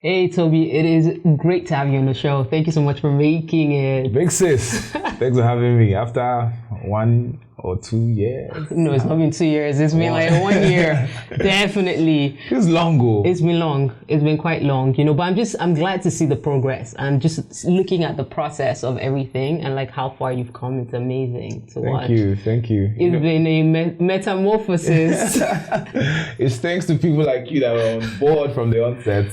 Hey Toby, it is great to have you on the show. Thank you so much for making it. Big sis, thanks for having me. After 1 or 2 years. No, it's not been 2 years. It's been like 1 year. Definitely. It's long ago. It's been long. It's been quite long, but I'm glad to see the progress and just looking at the process of everything and like how far you've come. It's amazing to watch. Thank you. It's been a metamorphosis. It's thanks to people like you that were on board from the onset.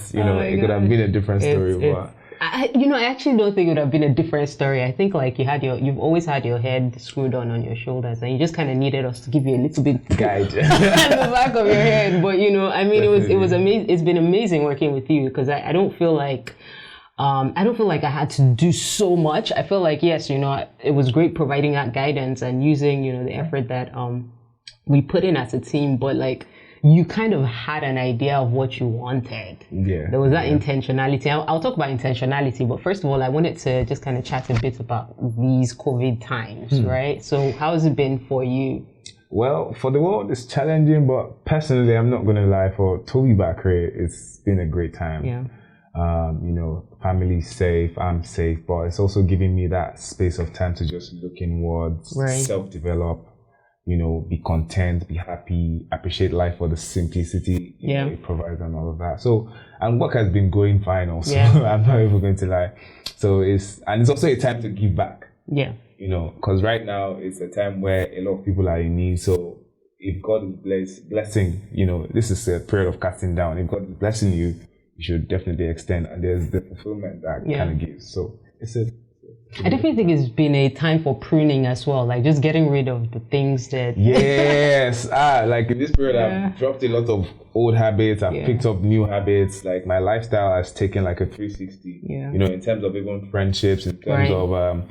It could have been a different story, but I actually don't think it would have been a different story. I think like you've always had your head screwed on your shoulders, and you just kind of needed us to give you a little bit guide at the back of your head. But it was amazing. It's been amazing working with you because I don't feel like I had to do so much. I feel like yes, it was great providing that guidance and using the effort that we put in as a team, but like, you kind of had an idea of what you wanted. Yeah. There was that intentionality. I'll talk about intentionality, but first of all, I wanted to just kind of chat a bit about these COVID times, right? So how has it been for you? Well, for the world, it's challenging, but personally, I'm not going to lie, for Tobi Bakre, it's been a great time. Yeah. Family's safe, I'm safe, but it's also giving me that space of time to just look inwards, right. Self-develop, be content, be happy, appreciate life for the simplicity it provides and all of that. So, and work has been going fine also. Yeah. I'm not even going to lie. So it's also a time to give back. Yeah. Because right now it's a time where a lot of people are in need. So if God is blessing, this is a period of casting down. If God is blessing you, you should definitely extend. And there's the fulfillment that kind of gives. So I definitely think it's been a time for pruning as well, like just getting rid of the things that... Yes, like in this period, I've dropped a lot of old habits, I've picked up new habits, like my lifestyle has taken like a 360, in terms of even friendships, in terms of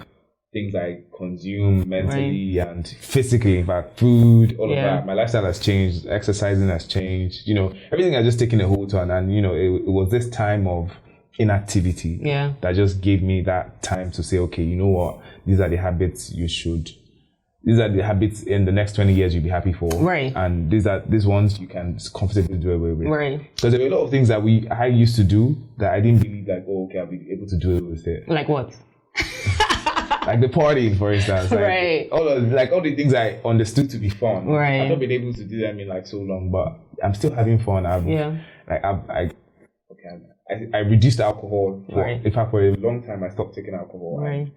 things I consume mentally and physically, in fact, food, all of that. My lifestyle has changed, exercising has changed, everything has just taken a hold on, and it was this time of inactivity that just gave me that time to say, okay, you know what, these are the habits these are the habits in the next 20 years you'll be happy for, right? And these ones you can comfortably do away with, right? Because there were a lot of things that I used to do that I didn't believe like, oh, okay, I'll be able to do it with it. Like what? Like the partying, for instance, like right? All the things I understood to be fun, right? I've not been able to do them in like so long, but I'm still having fun. I reduced alcohol. In fact, for a long time, I stopped taking alcohol. Right. And,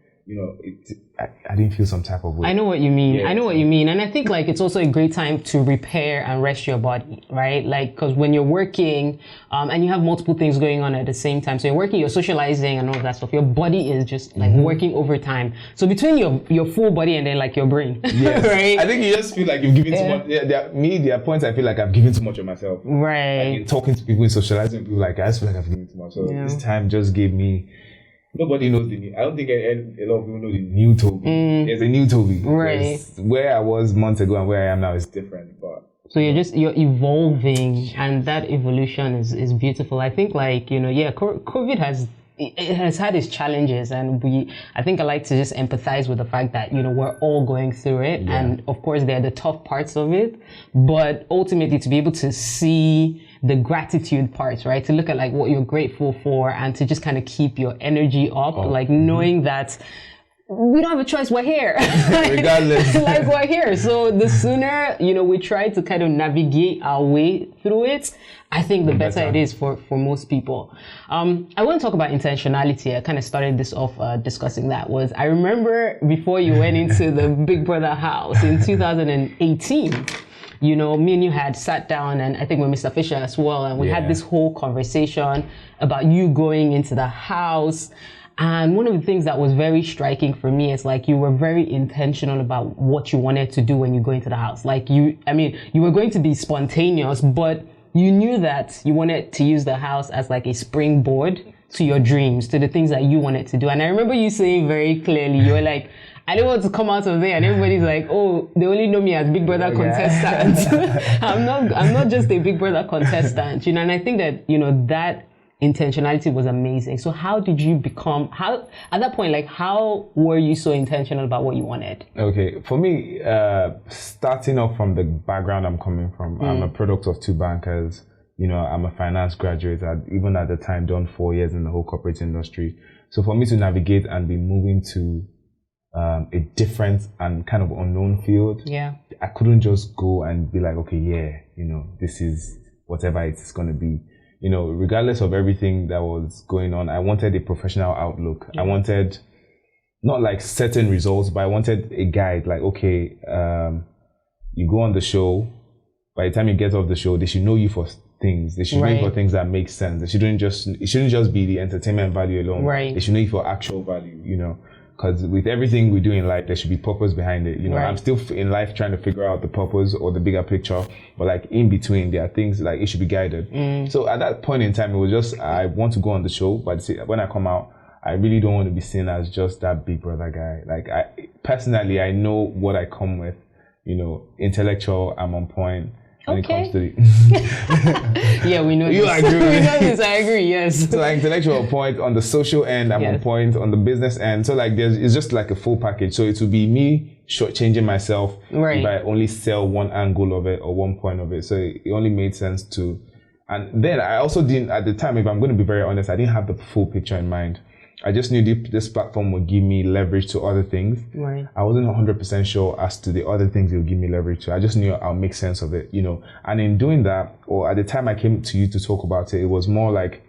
I didn't feel some type of way. I know what you mean. Yeah, I know what you mean. And I think like it's also a great time to repair and rest your body, right? Like, because when you're working and you have multiple things going on at the same time. So you're working, you're socializing and all of that stuff. Your body is just like working overtime. So between your full body and then like your brain, right? I think you just feel like you've given too much. There are points I feel like I've given too much of myself. Right. Like in talking to people, in socializing with people, like I just feel like I've given too much. So this time just gave me... Nobody knows the new. I don't think a lot of people know the new Tobi. There's a new Tobi. Right. Where I was months ago and where I am now is different. But so you're evolving, and that evolution is beautiful. I think like COVID has had its challenges, and I think I like to just empathize with the fact that we're all going through it, and of course there are the tough parts of it, but ultimately to be able to see the gratitude parts, right? To look at like what you're grateful for and to just kind of keep your energy up, like knowing that we don't have a choice, we're here. Regardless. Like we're here. So the sooner, we try to kind of navigate our way through it, I think the better it is for most people. I want to talk about intentionality. I kind of started this off discussing that. I remember before you went into the Big Brother house in 2018, me and you had sat down, and I think with Mr. Fisher as well, and we had this whole conversation about you going into the house. And one of the things that was very striking for me is like you were very intentional about what you wanted to do when you go into the house. Like you were going to be spontaneous, but you knew that you wanted to use the house as like a springboard to your dreams, to the things that you wanted to do. And I remember you saying very clearly, you were like, I don't want to come out of there and everybody's like, oh, they only know me as Big Brother contestant. I'm not just a Big Brother contestant, and I think that, that intentionality was amazing. So how did you at that point, like how were you so intentional about what you wanted? Okay, for me, starting off from the background I'm coming from, I'm a product of two bankers. I'm a finance graduate. I'd even at the time done 4 years in the whole corporate industry. So for me to navigate and be moving to a different and kind of unknown field, I couldn't just go and be like, okay, this is whatever it's going to be. Regardless of everything that was going on, I wanted a professional outlook. I wanted not like certain results, but I wanted a guide. Like, okay, you go on the show. By the time you get off the show, they should know you for things. They should know you for things that make sense. It shouldn't just be the entertainment value alone. Right. They should know you for actual value. Because with everything we do in life, there should be purpose behind it. I'm still in life trying to figure out the purpose or the bigger picture, but like in between, there are things like it should be guided. So at that point in time, it was just, I want to go on the show, but when I come out, I really don't want to be seen as just that big brother guy. Like personally, I know what I come with, intellectual, I'm on point. When it comes to yeah, we know you this. agree. We know this. I agree. Yes. So like intellectual point on the social end, I'm on point on the business end. So like it's just like a full package. So it will be me shortchanging myself if I only sell one angle of it or one point of it. So it only made sense to. And then I also didn't at the time. If I'm going to be very honest, I didn't have the full picture in mind. I just knew this platform would give me leverage to other things. Right. I wasn't 100% sure as to the other things it would give me leverage to. I just knew I'll make sense of it, And in doing that, or at the time I came to you to talk about it, it was more like,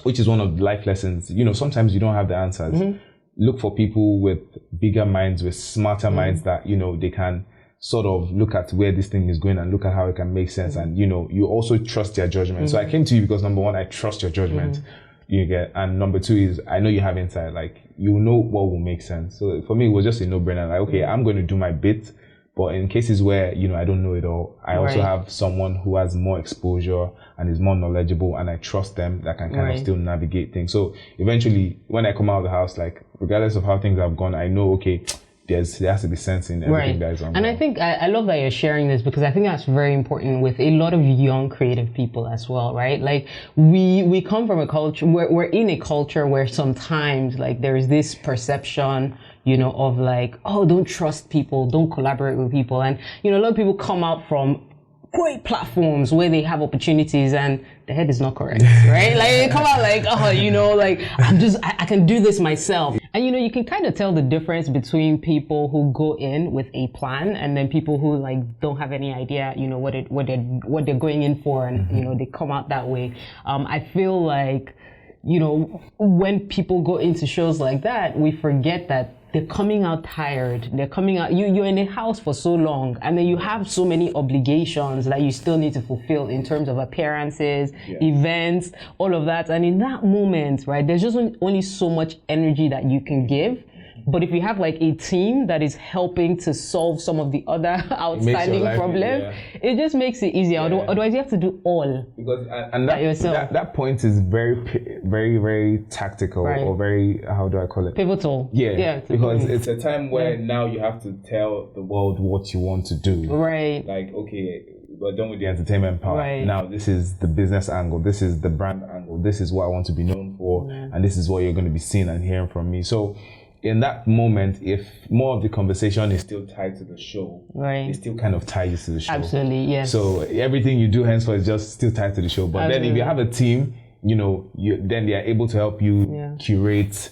which is one of the life lessons. Sometimes you don't have the answers. Mm-hmm. Look for people with bigger minds, with smarter minds that, they can sort of look at where this thing is going and look at how it can make sense. And, you also trust their judgment. So I came to you because number one, I trust your judgment. And number two is I know you have insight, like you know what will make sense. So for me it was just a no-brainer, like okay, I'm going to do my bit, but in cases where I don't know it all, I also have someone who has more exposure and is more knowledgeable, and I trust them that can kind of still navigate things. So eventually when I come out of the house, like regardless of how things have gone, I know okay, there has to be sense in everything that is on. And I think I love that you're sharing this, because I think that's very important with a lot of young creative people as well, right? Like we come from a culture, we're in a culture where sometimes like there is this perception, of like, oh, don't trust people, don't collaborate with people. And, a lot of people come out from great platforms where they have opportunities and the head is not correct, right? Like they come out like, oh, like I can do this myself. And you can kind of tell the difference between people who go in with a plan and then people who like don't have any idea, what they're going in for, and they come out that way. I feel like, when people go into shows like that, we forget that they're coming out tired. They're coming out, you're in a house for so long, and then you have so many obligations that you still need to fulfill in terms of appearances, events, all of that. And in that moment, right, there's just only so much energy that you can give. But if you have like a team that is helping to solve some of the other outstanding problems, it just makes it easier. Otherwise you have to do all. Because that point is very, very, very tactical, or very, how do I call it? Pivotal. Yeah. Because it's a time where now you have to tell the world what you want to do. Right. Like, okay, we're done with the entertainment part. Right. Now this is the business angle. This is the brand angle. This is what I want to be known for. And this is what you're going to be seeing and hearing from me. So in that moment, if more of the conversation is still tied to the show, it still kind of ties to the show. Absolutely, yes. So everything you do henceforth is just still tied to the show. But then if you have a team, then they are able to help you curate,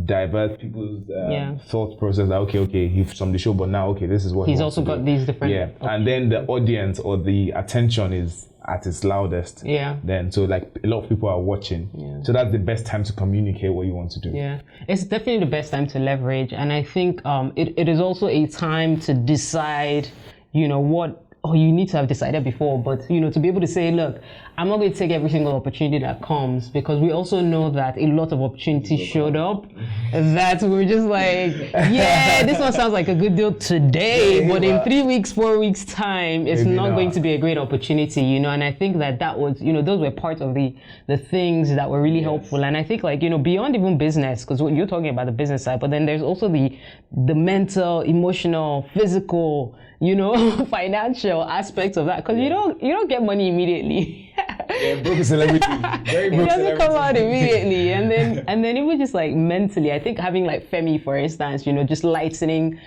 divert people's thought process. Like, okay, he's from the show, but now, this is what he's also got these different. And then the audience or the attention is at its loudest. Then so like a lot of people are watching. So that's the best time to communicate what you want to do. It's definitely the best time to leverage, and I think it is also a time to decide what you need to have decided before, but to be able to say, look, I'm not going to take every single opportunity that comes, because we also know that a lot of opportunities showed up that we're just like, this one sounds like a good deal today, but in 3 weeks, 4 weeks time, it's not going to be a great opportunity, and I think that was, those were part of the things that were really helpful. And I think like, beyond even business, because you're talking about the business side, but then there's also the mental, emotional, physical, financial aspects of that, because you don't get money immediately. Broke celebrity. Very broke. It doesn't come out immediately, and then even just like mentally, I think having like Femi, for instance, just lighting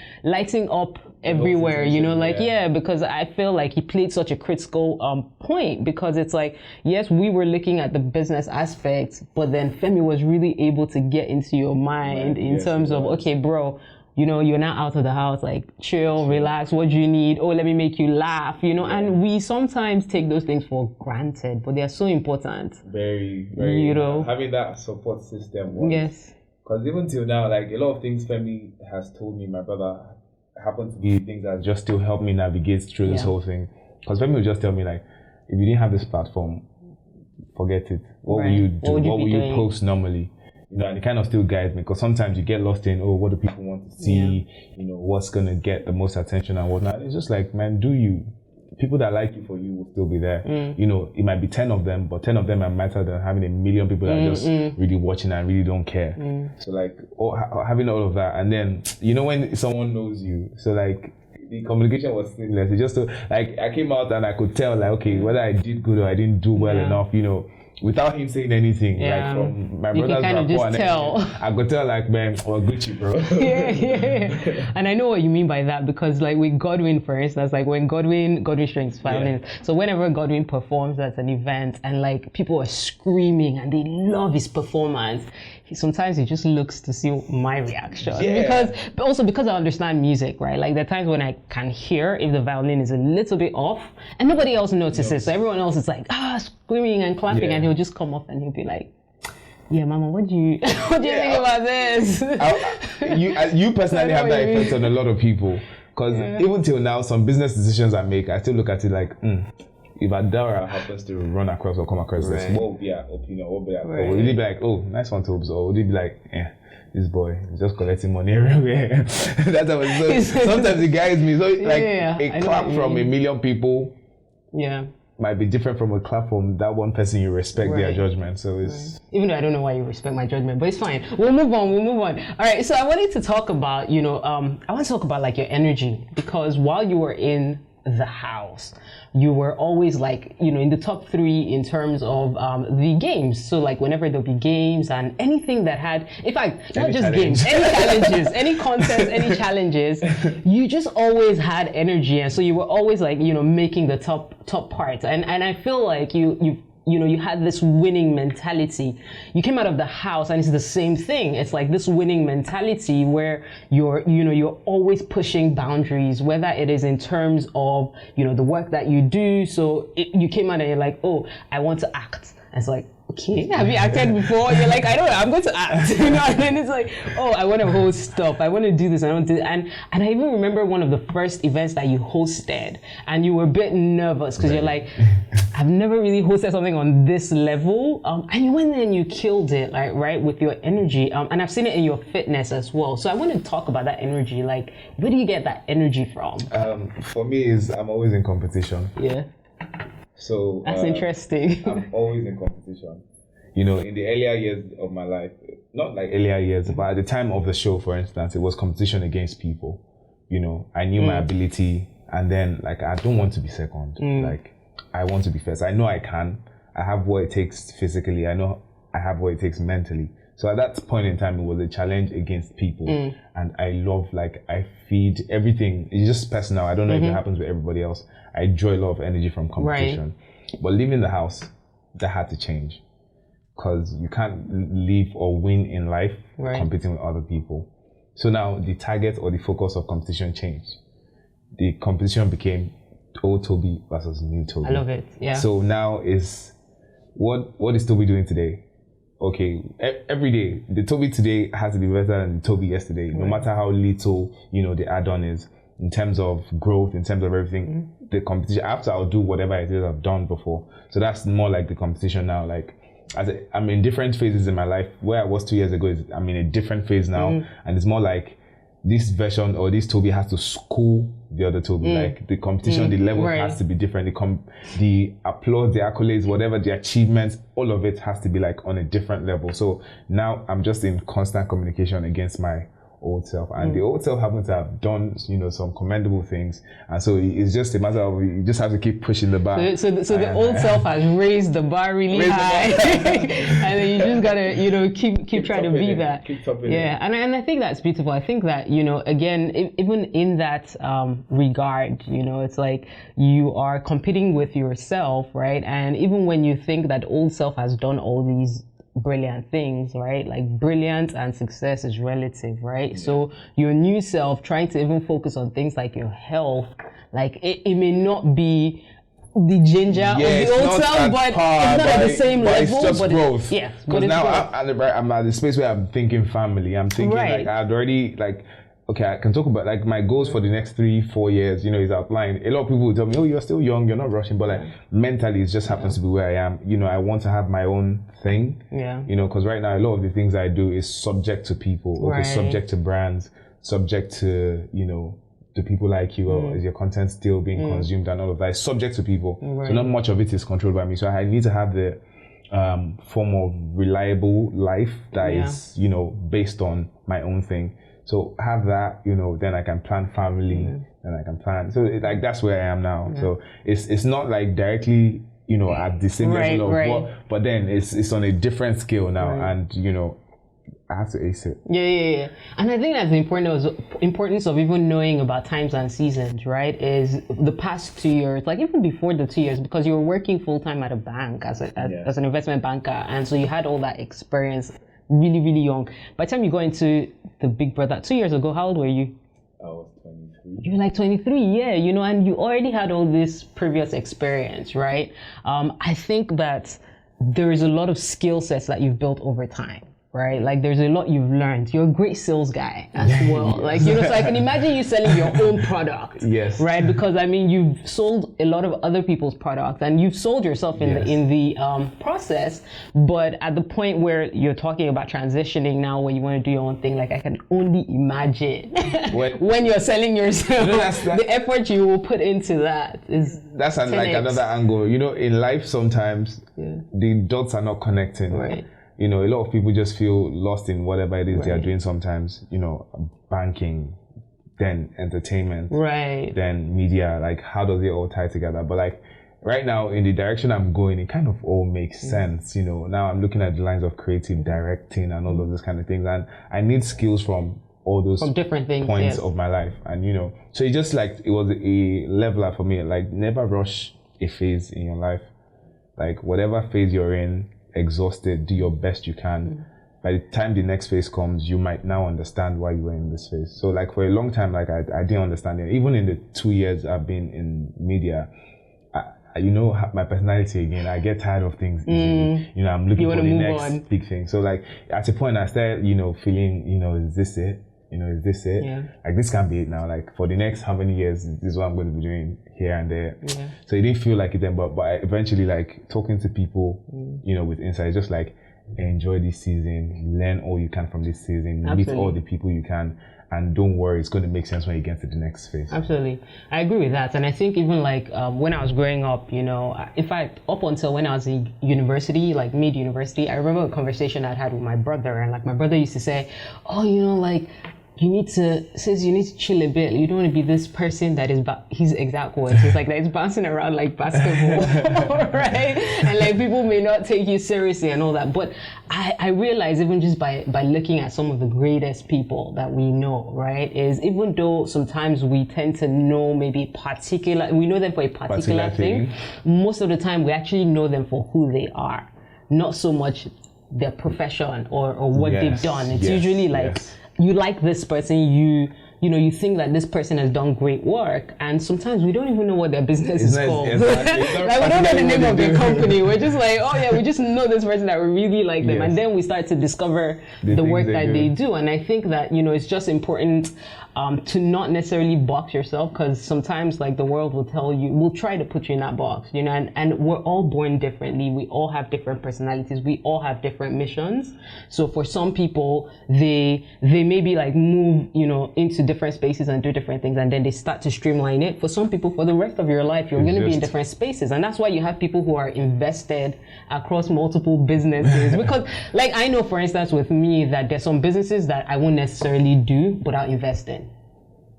up everywhere, you know, like, because I feel like he played such a critical point, because it's like, yes, we were looking at the business aspect, but then Femi was really able to get into your mind in terms of, okay, bro, you know, you're now out of the house, like chill, relax, what do you need? Oh, let me make you laugh, you know, and we sometimes take those things for granted, but they are so important. Very, very, you know, having that support system. Because even till now, like a lot of things Femi has told me, my brother, happen to be things that just still help me navigate through this whole thing. Because Femi would just tell me, like, if you didn't have this platform, forget it. What will you do? What will you post normally? You know, and it kind of still guides me, because sometimes you get lost in, what do people want to see? You know, what's going to get the most attention and whatnot. It's just like, man, do you? People that like you for you will still be there. You know, it might be 10 of them, but 10 of them are better than having a million people that are just really watching and really don't care. So like, having all of that. And then, you know, when someone knows you, so like, the communication was seamless. It just like, I came out and I could tell, like, okay, whether I did good or I didn't do well enough, you know, without him saying anything, like from my brother's rapport, and tell. I could tell, like, man, Gucci, bro. And I know what you mean by that, because like with Godwin, for instance, like when Godwin strings violin. So whenever Godwin performs at an event and like people are screaming and they love his performance, sometimes he just looks to see my reaction. Because I understand music, right? Like there are times when I can hear if the violin is a little bit off and nobody else notices. So everyone else is like, screaming and clapping, and he'll just come up and he'll be like, yeah, Mama, what do you think about this? You personally have that effect on a lot of people, because even till now, some business decisions I make, I still look at it like, if Adaora happens to run across or come across this, what would be our opinion? What would be our or would it be like, oh, nice one, Tobis? Or would it be like, this boy is just collecting money everywhere? That's how it so sometimes it guides me. So like a clap from a million people might be different from a clap from that one person you respect their judgment. So it's even though I don't know why you respect my judgment, but it's fine. We'll move on. All right. So I wanted to talk about, I want to talk about like your energy, because while you were in the house, you were always like, in the top 3 in terms of the games. So like whenever there'll be games and anything that had, in fact, not just games, any challenges, any contests, any challenges, you just always had energy. And so you were always like, making the top part. And I feel like you had this winning mentality. You came out of the house and it's the same thing. It's like this winning mentality where you're always pushing boundaries, whether it is in terms of, the work that you do. So you came out and you're like, oh, I want to act. And it's like, okay, have you acted before? You're like, I don't know, I'm going to act. And then it's like, oh, I want to host stuff. I want to do this. I want to do that. And I even remember one of the first events that you hosted, and you were a bit nervous because you're like, I've never really hosted something on this level. And you went there and you killed it, like, right, with your energy. And I've seen it in your fitness as well. So I want to talk about that energy. Like, where do you get that energy from? For me, I'm always in competition. Yeah. So that's interesting. I'm always in competition. In the earlier years of my life, not like earlier years, but at the time of the show, for instance, it was competition against people. I knew my ability, and then like I don't want to be second. Like I want to be first. I know I can. I have what it takes physically. I know I have what it takes mentally. So at that point in time, it was a challenge against people, and I love, like, I feed everything. It's just personal. I don't know if it happens with everybody else. I enjoy a lot of energy from competition. Right. But leaving the house, that had to change, because you can't live or win in life competing with other people. So now the target or the focus of competition changed. The competition became old Tobi versus new Tobi. I love it. Yeah. So now is what is Tobi doing today? Okay, every day, the Tobi today has to be better than the Tobi yesterday, no matter how little, the add-on is in terms of growth, in terms of everything. The competition, after I'll do whatever it is I've done before. So that's more like the competition now. Like, I'm in different phases in my life. Where I was 2 years ago, I'm in a different phase now. And it's more like this version or this Tobi has to school the other Tobi. Like the competition, the level has to be different. The applause, the accolades, whatever the achievements, all of it has to be like on a different level. So now I'm just in constant communication against my old self, and the old self happens to have done some commendable things, and so it's just a matter of you just have to keep pushing the bar. So the old self has raised the bar really high, and then you just just gotta, keep trying to be that. Keep topping it. And I think that's beautiful. I think that, again, even in that regard, it's like you are competing with yourself, right? And even when you think that old self has done all these brilliant things, right? Like brilliance and success is relative, right? So your new self trying to even focus on things like your health, like it may not be the ginger of the old self, but it's not at the same level. It's just growth. Because now I'm at the space where I'm thinking family. I'm thinking like I'd already okay, I can talk about like my goals for the next 3-4 years, is outlined. A lot of people will tell me, oh, you're still young, you're not rushing, but like mentally it just happens to be where I am. I want to have my own thing. Because right now a lot of the things I do is subject to people, subject to brands, subject to, do people like you, or is your content still being consumed and all of that? It's subject to people. So not much of it is controlled by me. So I need to have the form of reliable life that is, based on my own thing. So have that, then I can plan family, then I can plan. So that's where I am now. So it's not like directly, at the same level of what, but then it's on a different scale now, and I have to ace it. Yeah. And I think that's the importance of even knowing about times and seasons, right? Is the past 2 years, like even before the 2 years, because you were working full time at a bank as an investment banker, and so you had all that experience really, really young. By the time you got into the Big Brother 2 years ago, how old were you? I was 23. You were like 23, and you already had all this previous experience, right? I think that there is a lot of skill sets that you've built over time. Right? Like there's a lot you've learned. You're a great sales guy as well. Like, so I can imagine you selling your own product. Yes. Right? Because you've sold a lot of other people's products and you've sold yourself in the process. But at the point where you're talking about transitioning now, where you want to do your own thing, like I can only imagine when you're selling yourself, the effort you will put into that is. That's like another angle. In life sometimes the dots are not connecting. Right. A lot of people just feel lost in whatever it is they are doing sometimes, banking, then entertainment, then media, like how does it all tie together? But like right now in the direction I'm going, it kind of all makes sense, Now I'm looking at the lines of creative directing and all of those kind of things, and I need skills from all those different things, points of my life. And so it just like, it was a leveler for me. Like never rush a phase in your life. Like whatever phase you're in, exhausted, do your best you can. By the time the next phase comes, you might now understand why you were in this phase. So like for a long time, like I didn't understand it. Even in the 2 years I've been in media, my personality again, I get tired of things easily. I'm looking for the next big thing. So like at a point I started, feeling, is this it? Is this it? Like this can't be it now. Like for the next how many years, this is what I'm going to be doing here and there. So it didn't feel like it then, but I eventually like talking to people, with insight, just like enjoy this season, learn all you can from this season, meet all the people you can, and don't worry, it's going to make sense when you get to the next phase. Absolutely. I agree with that. And I think even like when I was growing up, in fact, up until when I was in university, like mid-university, I remember a conversation I'd had with my brother, and like my brother used to say, oh, you need to chill a bit. You don't want to be this person that is, his exact words, it's like that is bouncing around like basketball, right? And like people may not take you seriously and all that. But I realize even just by looking at some of the greatest people that we know, right, is even though sometimes we tend to know maybe we know them for a particular thing, most of the time we actually know them for who they are, not so much their profession or what they've done. It's usually like, you like this person, you think that this person has done great work, and sometimes we don't even know what their business is called. Like we don't know the name of their company. We're just like, oh yeah, we just know this person that we really like them, and then we start to discover the work that they do. And I think that it's just important to not necessarily box yourself, because sometimes like the world will try to put you in that box, and we're all born differently. We all have different personalities. We all have different missions. So for some people, they maybe like move, into different spaces and do different things, and then they start to streamline it. For some people, for the rest of your life, you're going to be in different spaces. And that's why you have people who are invested across multiple businesses. Because like I know, for instance, with me, that there's some businesses that I won't necessarily do, but I'll invest in.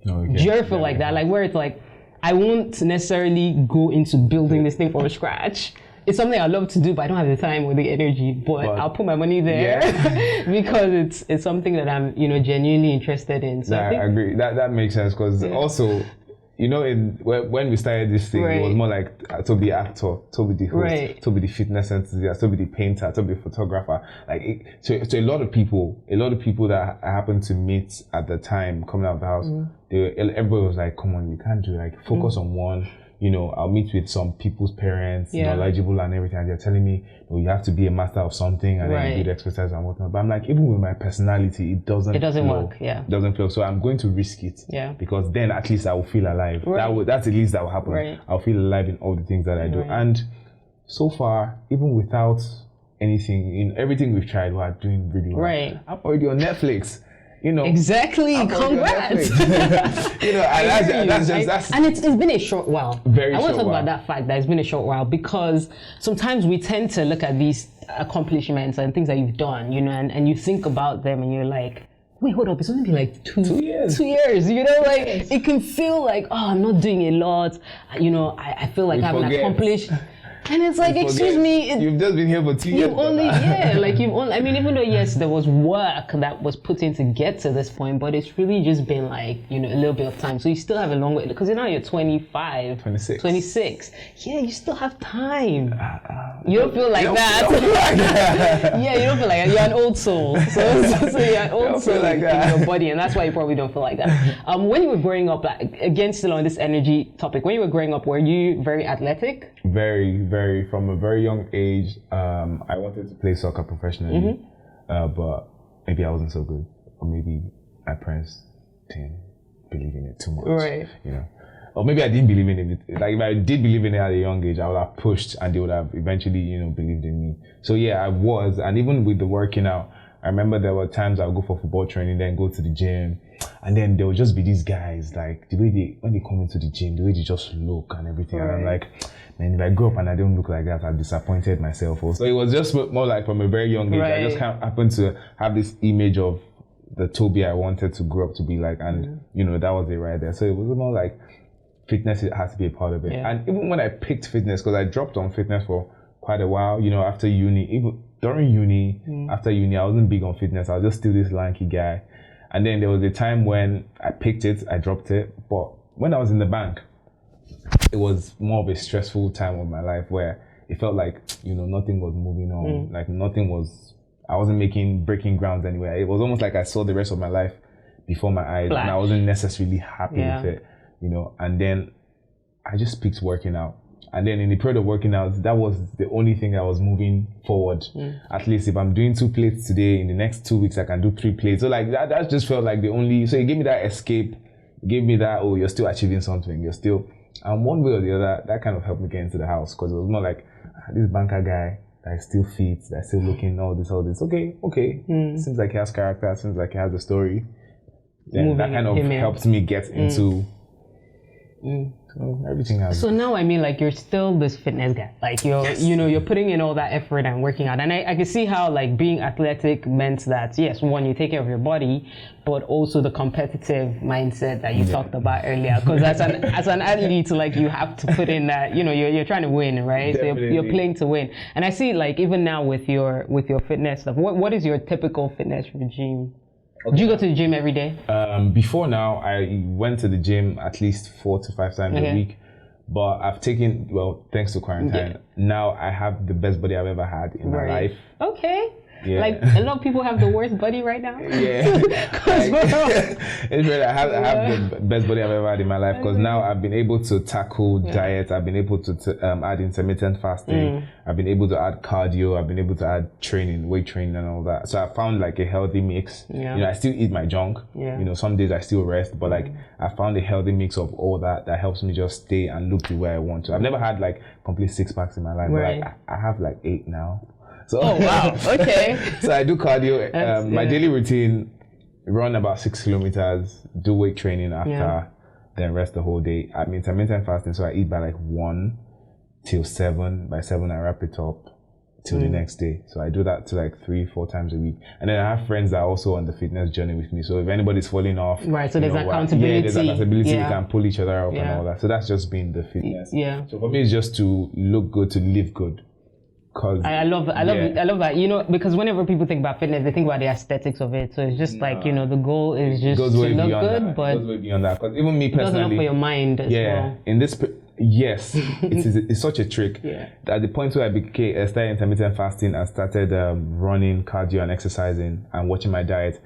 Do you ever feel like that? Like where it's like, I won't necessarily go into building this thing from scratch, it's something I love to do, but I don't have the time or the energy. But I'll put my money there because it's something that I'm, genuinely interested in. So I agree. That makes sense because also, when we started this thing, it was more like Tobi actor, Tobi the host, Tobi the fitness enthusiast, Tobi the painter, Tobi the photographer. So a lot of people that I happened to meet at the time coming out of the house, everybody was like, "Come on, you can't do focus on one." I'll meet with some people's parents, knowledgeable and everything, and they're telling me, you have to be a master of something and then you do the exercise and whatnot. But I'm like, even with my personality, it doesn't work. Yeah. It doesn't flow. So I'm going to risk it. Yeah. Because then at least I will feel alive. That's the least that will happen. Right. I'll feel alive in all the things that I do. And so far, even without anything, in everything we've tried, we're doing really well. Right. I'm already on Netflix. Exactly. Congrats. And it's been a short while. I want to talk about that fact that it's been a short while because sometimes we tend to look at these accomplishments and things that you've done, and you think about them and you're like, wait, hold up, it's only been like 2 years. 2 years, it can feel like, I'm not doing a lot. I feel like I haven't accomplished. And it's like, excuse me. You've just been here for 2 years. Even though, yes, there was work that was put in to get to this point, but it's really just been like, a little bit of time. So you still have a long way, because now you're 25. 26. Yeah, you still have time. You don't feel like that. Yeah, you don't feel like that. You're an old soul. So you're an old soul in your body, and that's why you probably don't feel like that. When you were growing up, again, still on this energy topic, when you were growing up, were you very athletic? Very, from a very young age, I wanted to play soccer professionally, but maybe I wasn't so good, or maybe my parents didn't believe in it too much, right? Or maybe I didn't believe in it. Like if I did believe in it at a young age, I would have pushed, and they would have eventually, believed in me. So yeah, I was, and even with the working out, I remember there were times I would go for football training, then go to the gym, and then there would just be these guys, like the way when they come into the gym, the way they just look and everything, and I'm like, man, if I grow up and I don't look like that, I've disappointed myself. Also. So it was just more like from a very young age, I just kind of happened to have this image of the Tobi I wanted to grow up to be like, and that was it right there. So it was more like fitness has to be a part of it. Yeah. And even when I picked fitness, because I dropped on fitness for quite a while, after uni, even during uni, after uni, I wasn't big on fitness. I was just still this lanky guy. And then there was a time when I picked it, I dropped it. But when I was in the bank, it was more of a stressful time of my life where it felt like, nothing was moving on. Like I wasn't breaking grounds anywhere. It was almost like I saw the rest of my life before my eyes and I wasn't necessarily happy with it, and then I just picked working out. And then in the period of working out, that was the only thing that was moving forward. At least if I'm doing 2 plates today, in the next 2 weeks, I can do 3 plates. So like that just felt like so it gave me that escape. It gave me that, you're still achieving something. You're still, and one way or the other, that kind of helped me get into the house because it was more like, this banker guy that is still fit, that's still looking all this. Okay. Seems like he has character, seems like he has a story. Then that kind of helped me get into everything else. So now, you're still this fitness guy. Like you're putting in all that effort and working out. And I can see how being athletic meant that, yes, one, you take care of your body, but also the competitive mindset that you talked about earlier. Because as an athlete, you have to put in that, you're trying to win, right? So you're playing to win. And I see even now with your fitness stuff, what is your typical fitness regime? Okay. Do you go to the gym every day? Before now, I went to the gym at least 4 to 5 times a week. But I've taken, thanks to quarantine, now I have the best body I've ever had in my life. Okay. Yeah. A lot of people have the worst body right now. Yeah. It's really, I have the best body I've ever had in my life because now I've been able to tackle diet. I've been able to add intermittent fasting. I've been able to add cardio. I've been able to add training, weight training and all that. So I found a healthy mix. Yeah. I still eat my junk. Yeah. Some days I still rest, but I found a healthy mix of all that helps me just stay and look the way I want to. I've never had complete 6 packs in my life, but I have 8 now. So, oh wow! Okay. So I do cardio. My daily routine: run about 6 kilometers, do weight training after, then rest the whole day. I'm intermittent fasting, so I eat by 1 till 7. By 7, I wrap it up till the next day. So I do that to 3-4 times a week. And then I have friends that are also on the fitness journey with me. So if anybody's falling off, right? So there's accountability. There's accountability. We can pull each other up and all that. So that's just been the fitness. Yeah. So for me, it's just to look good, to live good. I love that, you know, because whenever people think about fitness, they think about the aesthetics of it. So it's just like, you know, the goal is just to look good, but it goes way beyond that. Because even me personally, it doesn't look for your mind as well. In this, yes, it's such a trick. Yeah. At the point where I started intermittent fasting and started running, cardio, and exercising, and watching my diet,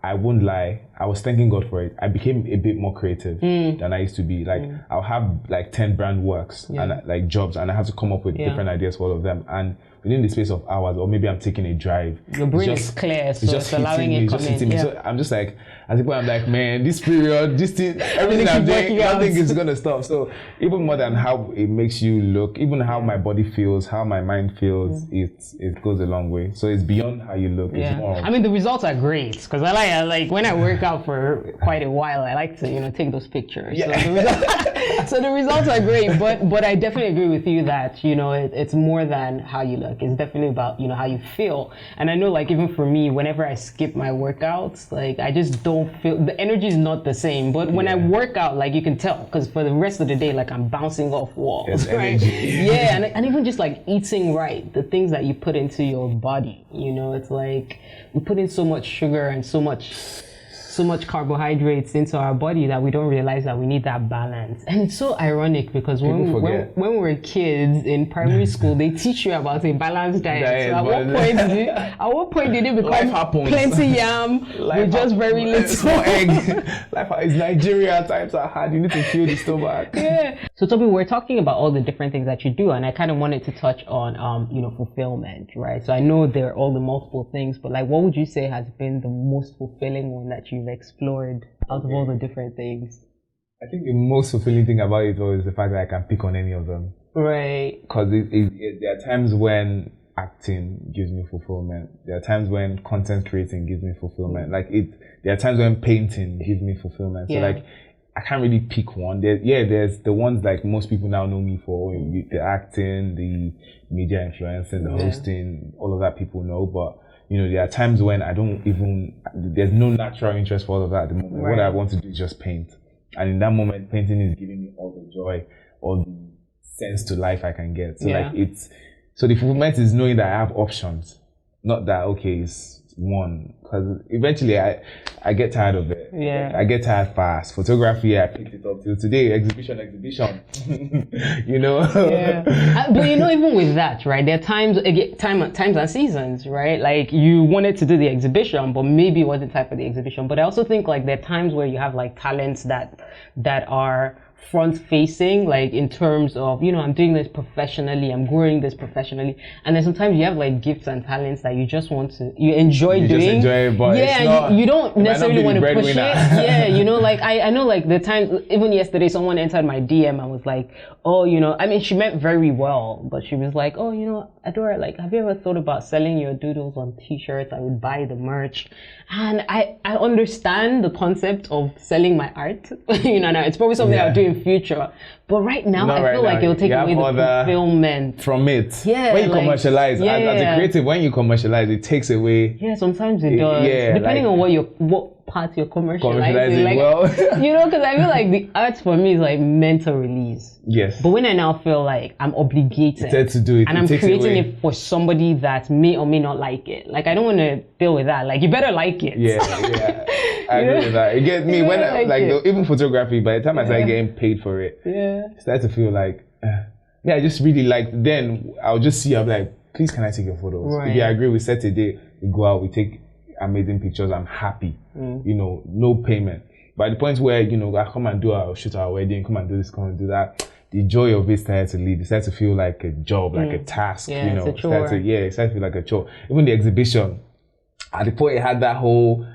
I won't lie, I was thanking God for it. I became a bit more creative than I used to be. Like, I'll have like 10 brand works and like jobs, and I have to come up with different ideas for all of them. And within the space of hours, or maybe I'm taking a drive, your brain is clear, so it's allowing it to come in. So I'm just like, at the point I'm like, man, this period, this thing, everything I'm doing, nothing is gonna stop. So even more than how it makes you look, even how my body feels, how my mind feels, it goes a long way. So it's beyond how you look. It's more. I mean, the results are great, because I like when I work out for quite a while, I like to, you know, take those pictures. Yeah. So the results are great, but I definitely agree with you that, you know, it's more than how you look. It's definitely about, you know, how you feel. And I know, like, even for me, whenever I skip my workouts, like, I just don't feel, the energy is not the same. But when I work out, like, you can tell, because for the rest of the day, like, I'm bouncing off walls, right? And even just like eating right, the things that you put into your body, you know, it's like we put in so much sugar and so much carbohydrates into our body that we don't realize that we need that balance. And it's so ironic because when we were kids in primary school, they teach you about a balanced diet. So at what point did it become plenty yam with just very little egg? Life is Nigeria, times are hard. You need to fill the stomach. So Tobi, we're talking about all the different things that you do, and I kind of wanted to touch on you know, fulfillment, right? So I know there are all the multiple things, but like, what would you say has been the most fulfilling one that you've explored out of all the different things? I think the most fulfilling thing about it was the fact that I can pick on any of them. Right. Because there are times when acting gives me fulfillment. There are times when content creating gives me fulfillment. There are times when painting gives me fulfillment. So like, I can't really pick one. There's the ones like most people now know me for, the acting, the media influencing, the hosting, all of that people know. But you know, there are times when there's no natural interest for all of that at the moment. What I want to do is just paint. And in that moment, painting is giving me all the joy, all the sense to life I can get. So so the fulfillment is knowing that I have options. Not that, okay, it's one. Because eventually I get tired of it. I get tired fast. Photography, I picked it up till today. Exhibition. You know? But you know, even with that, right, there are times and seasons, right? Like, you wanted to do the exhibition, but maybe it wasn't time for the exhibition. But I also think, like, there are times where you have, like, talents that are front facing, like in terms of, you know, I'm doing this professionally, I'm growing this professionally, and then sometimes you have like gifts and talents that you just want to, you enjoy doing. Just enjoy it, but you don't necessarily want to push it. You know, like I know, like the times, even yesterday, someone entered my DM and was like, oh, you know, I mean, she meant very well, but she was like, oh, you know, Adaora, like, have you ever thought about selling your doodles on t-shirts? I would buy the merch. And I understand the concept of selling my art. You know, now it's probably something I'll do in future. But right now, I feel like it'll take away the fulfillment from it. Yeah, when you commercialize, as a creative, when you commercialize, it takes away. Yeah, sometimes it does. Depending on what part you're commercializing. Like, you know, because I feel like the art for me is like mental release. Yes. But when I now feel like I'm obligated to do it, and I'm creating it for somebody that may or may not like it, like I don't want to deal with that. Like, you better like it. Yeah. I agree with that. It gets me when even photography. By the time I started getting paid for it, I started to feel like, I just really like. Then I'll just see. I'm like, please, can I take your photos? Right. If you agree, we set a day. We go out. We take amazing pictures. I'm happy. You know, no payment. But at the point where, you know, I come and shoot our wedding, come and do this, come and do that, the joy of it started to leave. It started to feel like a job, like a task. You know, it started to feel like a chore. Even the exhibition, at the point it had that whole,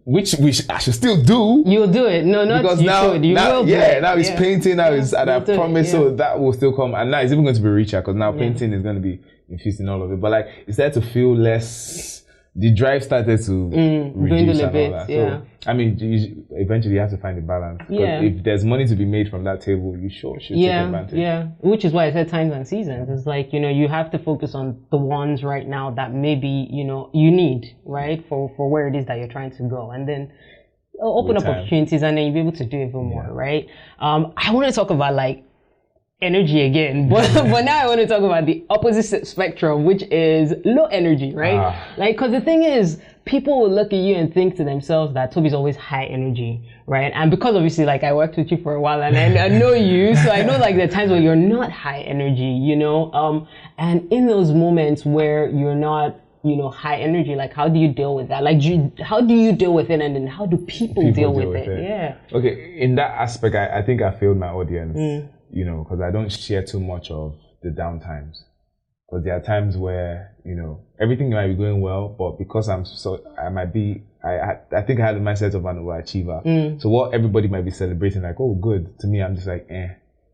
which I should still do. You'll do it. No, not because now it's painting. Now it's, and I promise, so that will still come. And now it's even going to be richer because now painting is going to be infused in all of it. But like, it started to feel less. The drive started to reduce and all that. So, I mean, eventually you have to find a balance. If there's money to be made from that table, you should take advantage. Yeah, which is why I said times and seasons. It's like, you know, you have to focus on the ones right now that maybe, you know, you need, right, for where it is that you're trying to go. And then open up opportunities, and then you'll be able to do even more, right? I want to talk about, like, energy again, but now I want to talk about the opposite spectrum, which is low energy, right? Like, because the thing is, people will look at you and think to themselves that Tobi's always high energy, right? And because obviously, like, I worked with you for a while and I know you, so I know, like, there are times where you're not high energy, you know? And in those moments where you're not, you know, high energy, like, how do you deal with that? Like, how do you deal with it, and then how do people deal with it? Yeah. Okay, in that aspect, I think I failed my audience, you know, because I don't share too much of the down times. Because there are times where, you know, everything might be going well, but because I think I had the mindset of an overachiever. So what everybody might be celebrating, like, oh, good. To me, I'm just like, eh.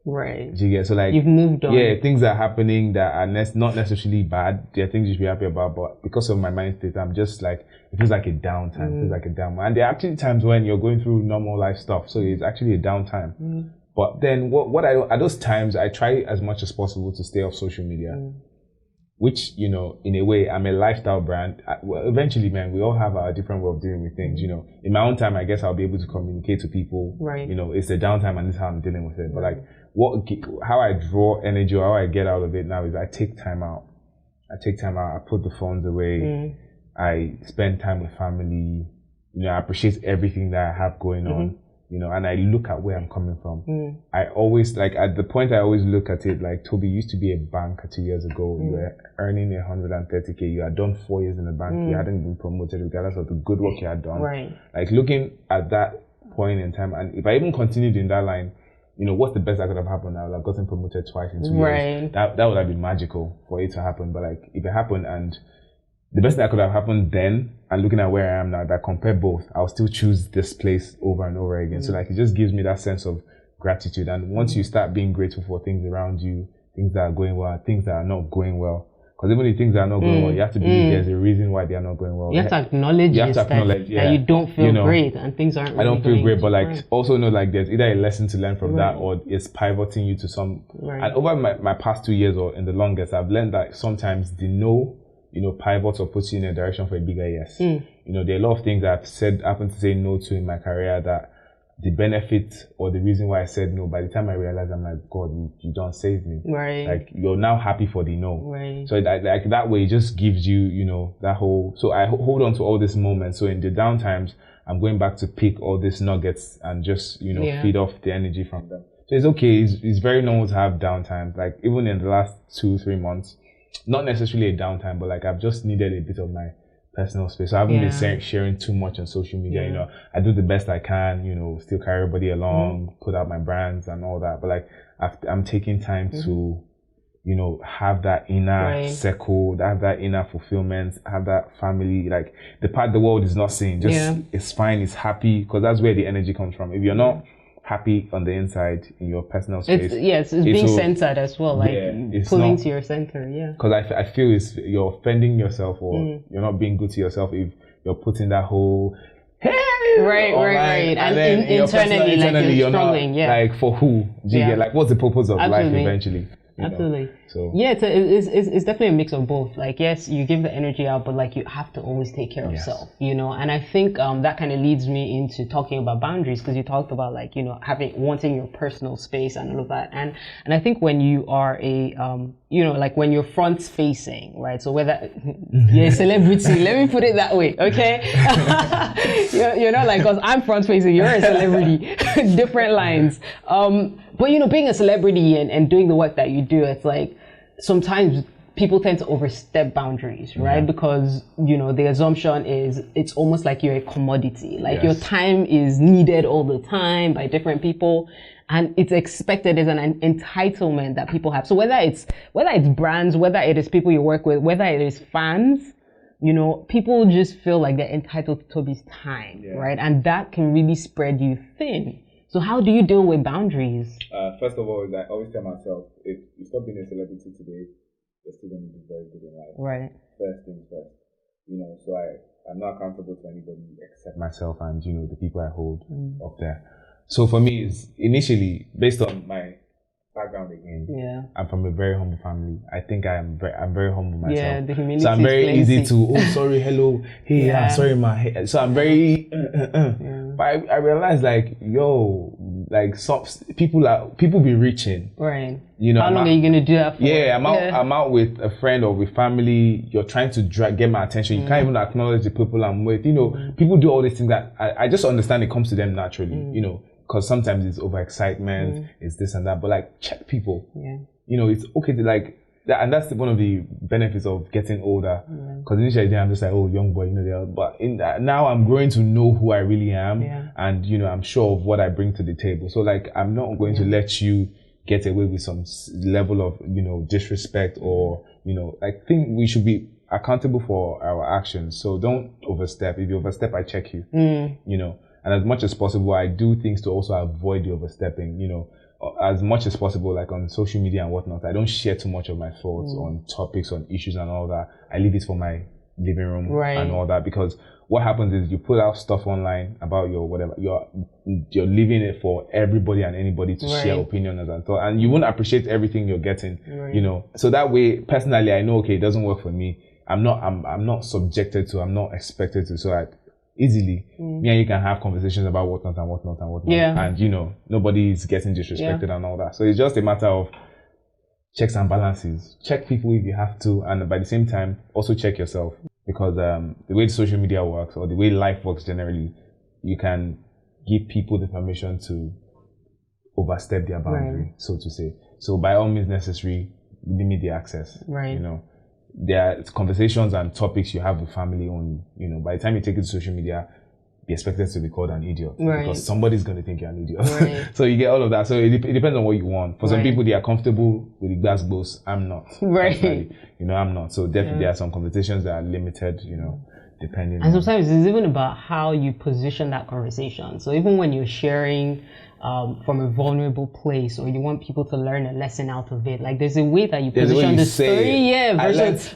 Right. Do you get? So, like, you've moved on. Yeah, things are happening that are not necessarily bad. There are things you should be happy about, but because of my mind state, I'm just like, it feels like a downtime. It feels like a down. And there are actually times when you're going through normal life stuff, so it's actually a downtime. But then what I at those times, I try as much as possible to stay off social media. Which, you know, in a way, I'm a lifestyle brand. Well, eventually, man, we all have our different way of dealing with things, you know. In my own time, I guess I'll be able to communicate to people. Right. You know, it's a downtime and this is how I'm dealing with it. But like, how I draw energy or how I get out of it now is I take time out. I put the phones away. I spend time with family. You know, I appreciate everything that I have going on. You know, and I look at where I'm coming from. I always, like, at the point I always look at it, like, Tobi used to be a banker 2 years ago. You were earning 130K. You had done 4 years in the bank. You hadn't been promoted regardless of the good work you had done. Right. Like, looking at that point in time, and if I even continued in that line, you know, what's the best that could have happened? I would have gotten promoted twice in 2 years. That would have been magical for it to happen. But, like, if it happened and the best that could have happened then, and looking at where I am now, if I compare both, I'll still choose this place over and over again. So, like, it just gives me that sense of gratitude. And once you start being grateful for things around you, things that are going well, things that are not going well, because even the things that are not going well, you have to believe there's a reason why they are not going well. You have to acknowledge, that you don't feel great and things aren't really I don't feel great, but, like, right. also know, like, there's either a lesson to learn from that, or it's pivoting you to some. And over my past 2 years, or in the longest, I've learned that sometimes the no, you know, pivots or puts you in a direction for a bigger yes. You know, there are a lot of things that I've happened to say no to in my career that the benefit or the reason why I said no, by the time I realized, I'm like, God, you don't save me. Right. Like, you're now happy for the no. Right. So like that way, it just gives you, you know, that whole, so I hold on to all these moments. So in the downtimes, I'm going back to pick all these nuggets and just, you know, feed off the energy from them. So it's okay. It's very normal to have downtimes. Like, even in the last 2-3 months, not necessarily a downtime, but, like, I've just needed a bit of my personal space. So I haven't been sharing too much on social media. You know, I do the best I can, you know, still carry everybody along, put out my brands and all that. But, like, I'm taking time to, you know, have that inner circle, have that inner fulfillment, have that family, like, the part the world is not seeing. Just, it's fine, it's happy, because that's where the energy comes from. If you're not happy on the inside in your personal space, it's being centered as well, like, pulling to your center. Because I feel you're offending yourself, or you're not being good to yourself if you're putting that whole right, and then internally like you're struggling, like, for who? Do you get, like, what's the purpose of life eventually? Absolutely. So it's definitely a mix of both. Like, yes, you give the energy out, but, like, you have to always take care of self, you know. And I think that kind of leads me into talking about boundaries, because you talked about, like, you know, wanting your personal space and all of that. And I think when you are you know, like, when you're front facing, right? So whether you're a celebrity, let me put it that way, okay? you're not like, because I'm front facing, you're a celebrity, different lines. But, you know, being a celebrity and doing the work that you do, it's like, sometimes people tend to overstep boundaries, right? Because, you know, the assumption is it's almost like you're a commodity. Like, your time is needed all the time by different people, and it's expected as an entitlement that people have. So whether it's brands, whether it is people you work with, whether it is fans, you know, people just feel like they're entitled to Tobi's time, right? And that can really spread you thin. So how do you deal with boundaries? First of all, I always tell myself, if you stop being a celebrity today, you're still going to do very good in life. Right. First things first. You know, so I'm not accountable to anybody except myself and, you know, the people I hold up there. So for me, it's initially based on my background again. I'm from a very humble family. I think I'm very humble myself. Yeah, the humility. So I'm very easy to, sorry, hello, hey, sorry, ma. So I'm very, but I realized, like, yo, like people be reaching. Right. You know, how long are you gonna do that for? Yeah, I'm out with a friend or with family. You're trying to get my attention. You can't even acknowledge the people I'm with. You know, people do all these things that I just understand it comes to them naturally. You know, because sometimes it's overexcitement, it's this and that. But like, check people. Yeah. You know, it's okay to like. And that's one of the benefits of getting older. Because initially I'm just like, oh, young boy, you know. But now I'm growing to know who I really am, and you know, I'm sure of what I bring to the table. So like, I'm not going to let you get away with some level of, you know, disrespect or, you know, I think we should be accountable for our actions. So don't overstep. If you overstep, I check you. You know, and as much as possible, I do things to also avoid the overstepping. You know. As much as possible, like on social media and whatnot, I don't share too much of my thoughts on topics, on issues and all that. I leave it for my living room and all that, because what happens is you put out stuff online about your whatever, you're leaving it for everybody and anybody to share opinions and thought, and you won't appreciate everything you're getting, you know. So that way, personally, I know, okay, it doesn't work for me. I'm not subjected to, I'm not expected to, so easily, me and you can have conversations about whatnot. And you know, nobody's getting disrespected and all that. So it's just a matter of checks and balances. Check people if you have to, and by the same time, also check yourself. Because the way social media works, or the way life works generally, you can give people the permission to overstep their boundary, so to say. So by all means necessary, limit the access. You know. There are conversations and topics you have with family only. You know, by the time you take it to social media, be expected to be called an idiot because somebody's going to think you're an idiot. So you get all of that. So it depends on what you want. For some people, they are comfortable with the glass goes. I'm not. You know, I'm not. So definitely there are some conversations that are limited, you know, depending and sometimes it's even about how you position that conversation. So even when you're sharing from a vulnerable place, or you want people to learn a lesson out of it, like there's a way that you position the story,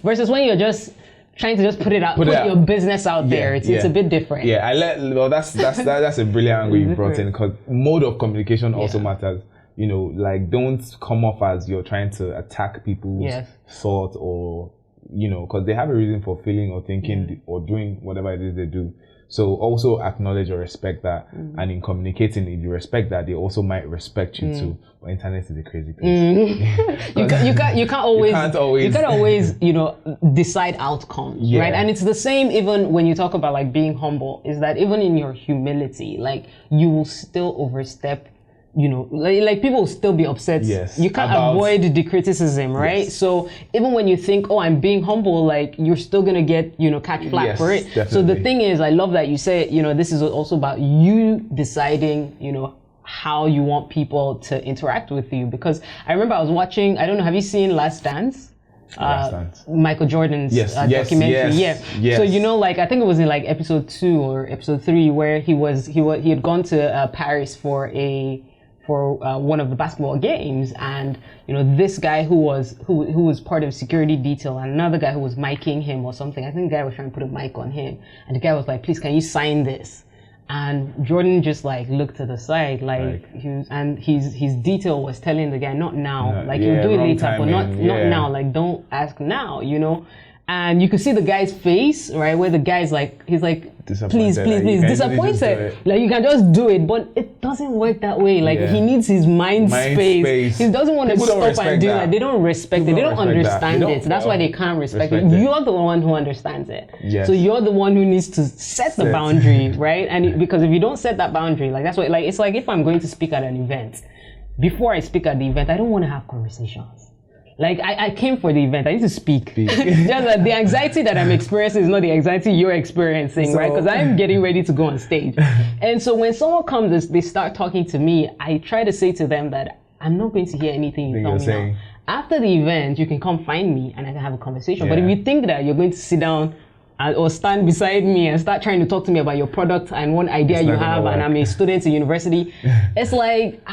versus when you're just trying to just put it out, put your business out there. It's a bit different. That's a brilliant angle you brought in, because mode of communication also matters. You know, like don't come off as you're trying to attack people's thought, or you know, because they have a reason for feeling or thinking or doing whatever it is they do. So also acknowledge or respect that, and in communicating, if you respect that, they also might respect you too. But internet is a crazy place. You can't always you know, decide outcomes, right? And it's the same even when you talk about like being humble. Is that even in your humility, like you will still overstep. You know, like people will still be upset. You can't avoid the criticism, right? So even when you think, oh, I'm being humble, like you're still gonna get, you know, catch flack for it. Definitely. So the thing is, I love that you say, you know, this is also about you deciding, you know, how you want people to interact with you. Because I remember I was watching, I don't know, have you seen Last Dance? Michael Jordan's documentary. So you know, like I think it was in like episode 2 or episode 3 where he had gone to Paris for one of the basketball games, and you know, this guy who was part of security detail, and another guy who was micing him or something. I think the guy was trying to put a mic on him, and the guy was like, "Please, can you sign this?" And Jordan just like looked to the side, like his detail was telling the guy, "Not now, like you'll do it later, timing, but not now. Like don't ask now, you know." And you could see the guy's face, right, where the guy's like, he's like, please, disappointed. Like you can just do it, but it doesn't work that way. Like he needs his mind space. He doesn't want to stop and do that. They don't respect it. They don't understand it. That's why they can't respect it. You're the one who understands it. So you're the one who needs to set the boundary, right? And because if you don't set that boundary, like that's what, like it's like if I'm going to speak at an event, before I speak at the event, I don't want to have conversations. Like, I came for the event. I need to speak. Just that the anxiety that I'm experiencing is not the anxiety you're experiencing, right? Because I'm getting ready to go on stage. And so when someone comes, they start talking to me, I try to say to them that I'm not going to hear anything you tell me now. After the event, you can come find me and I can have a conversation. But if you think that you're going to sit down or stand beside me and start trying to talk to me about your product and one idea you have, and I'm a student in university, it's like...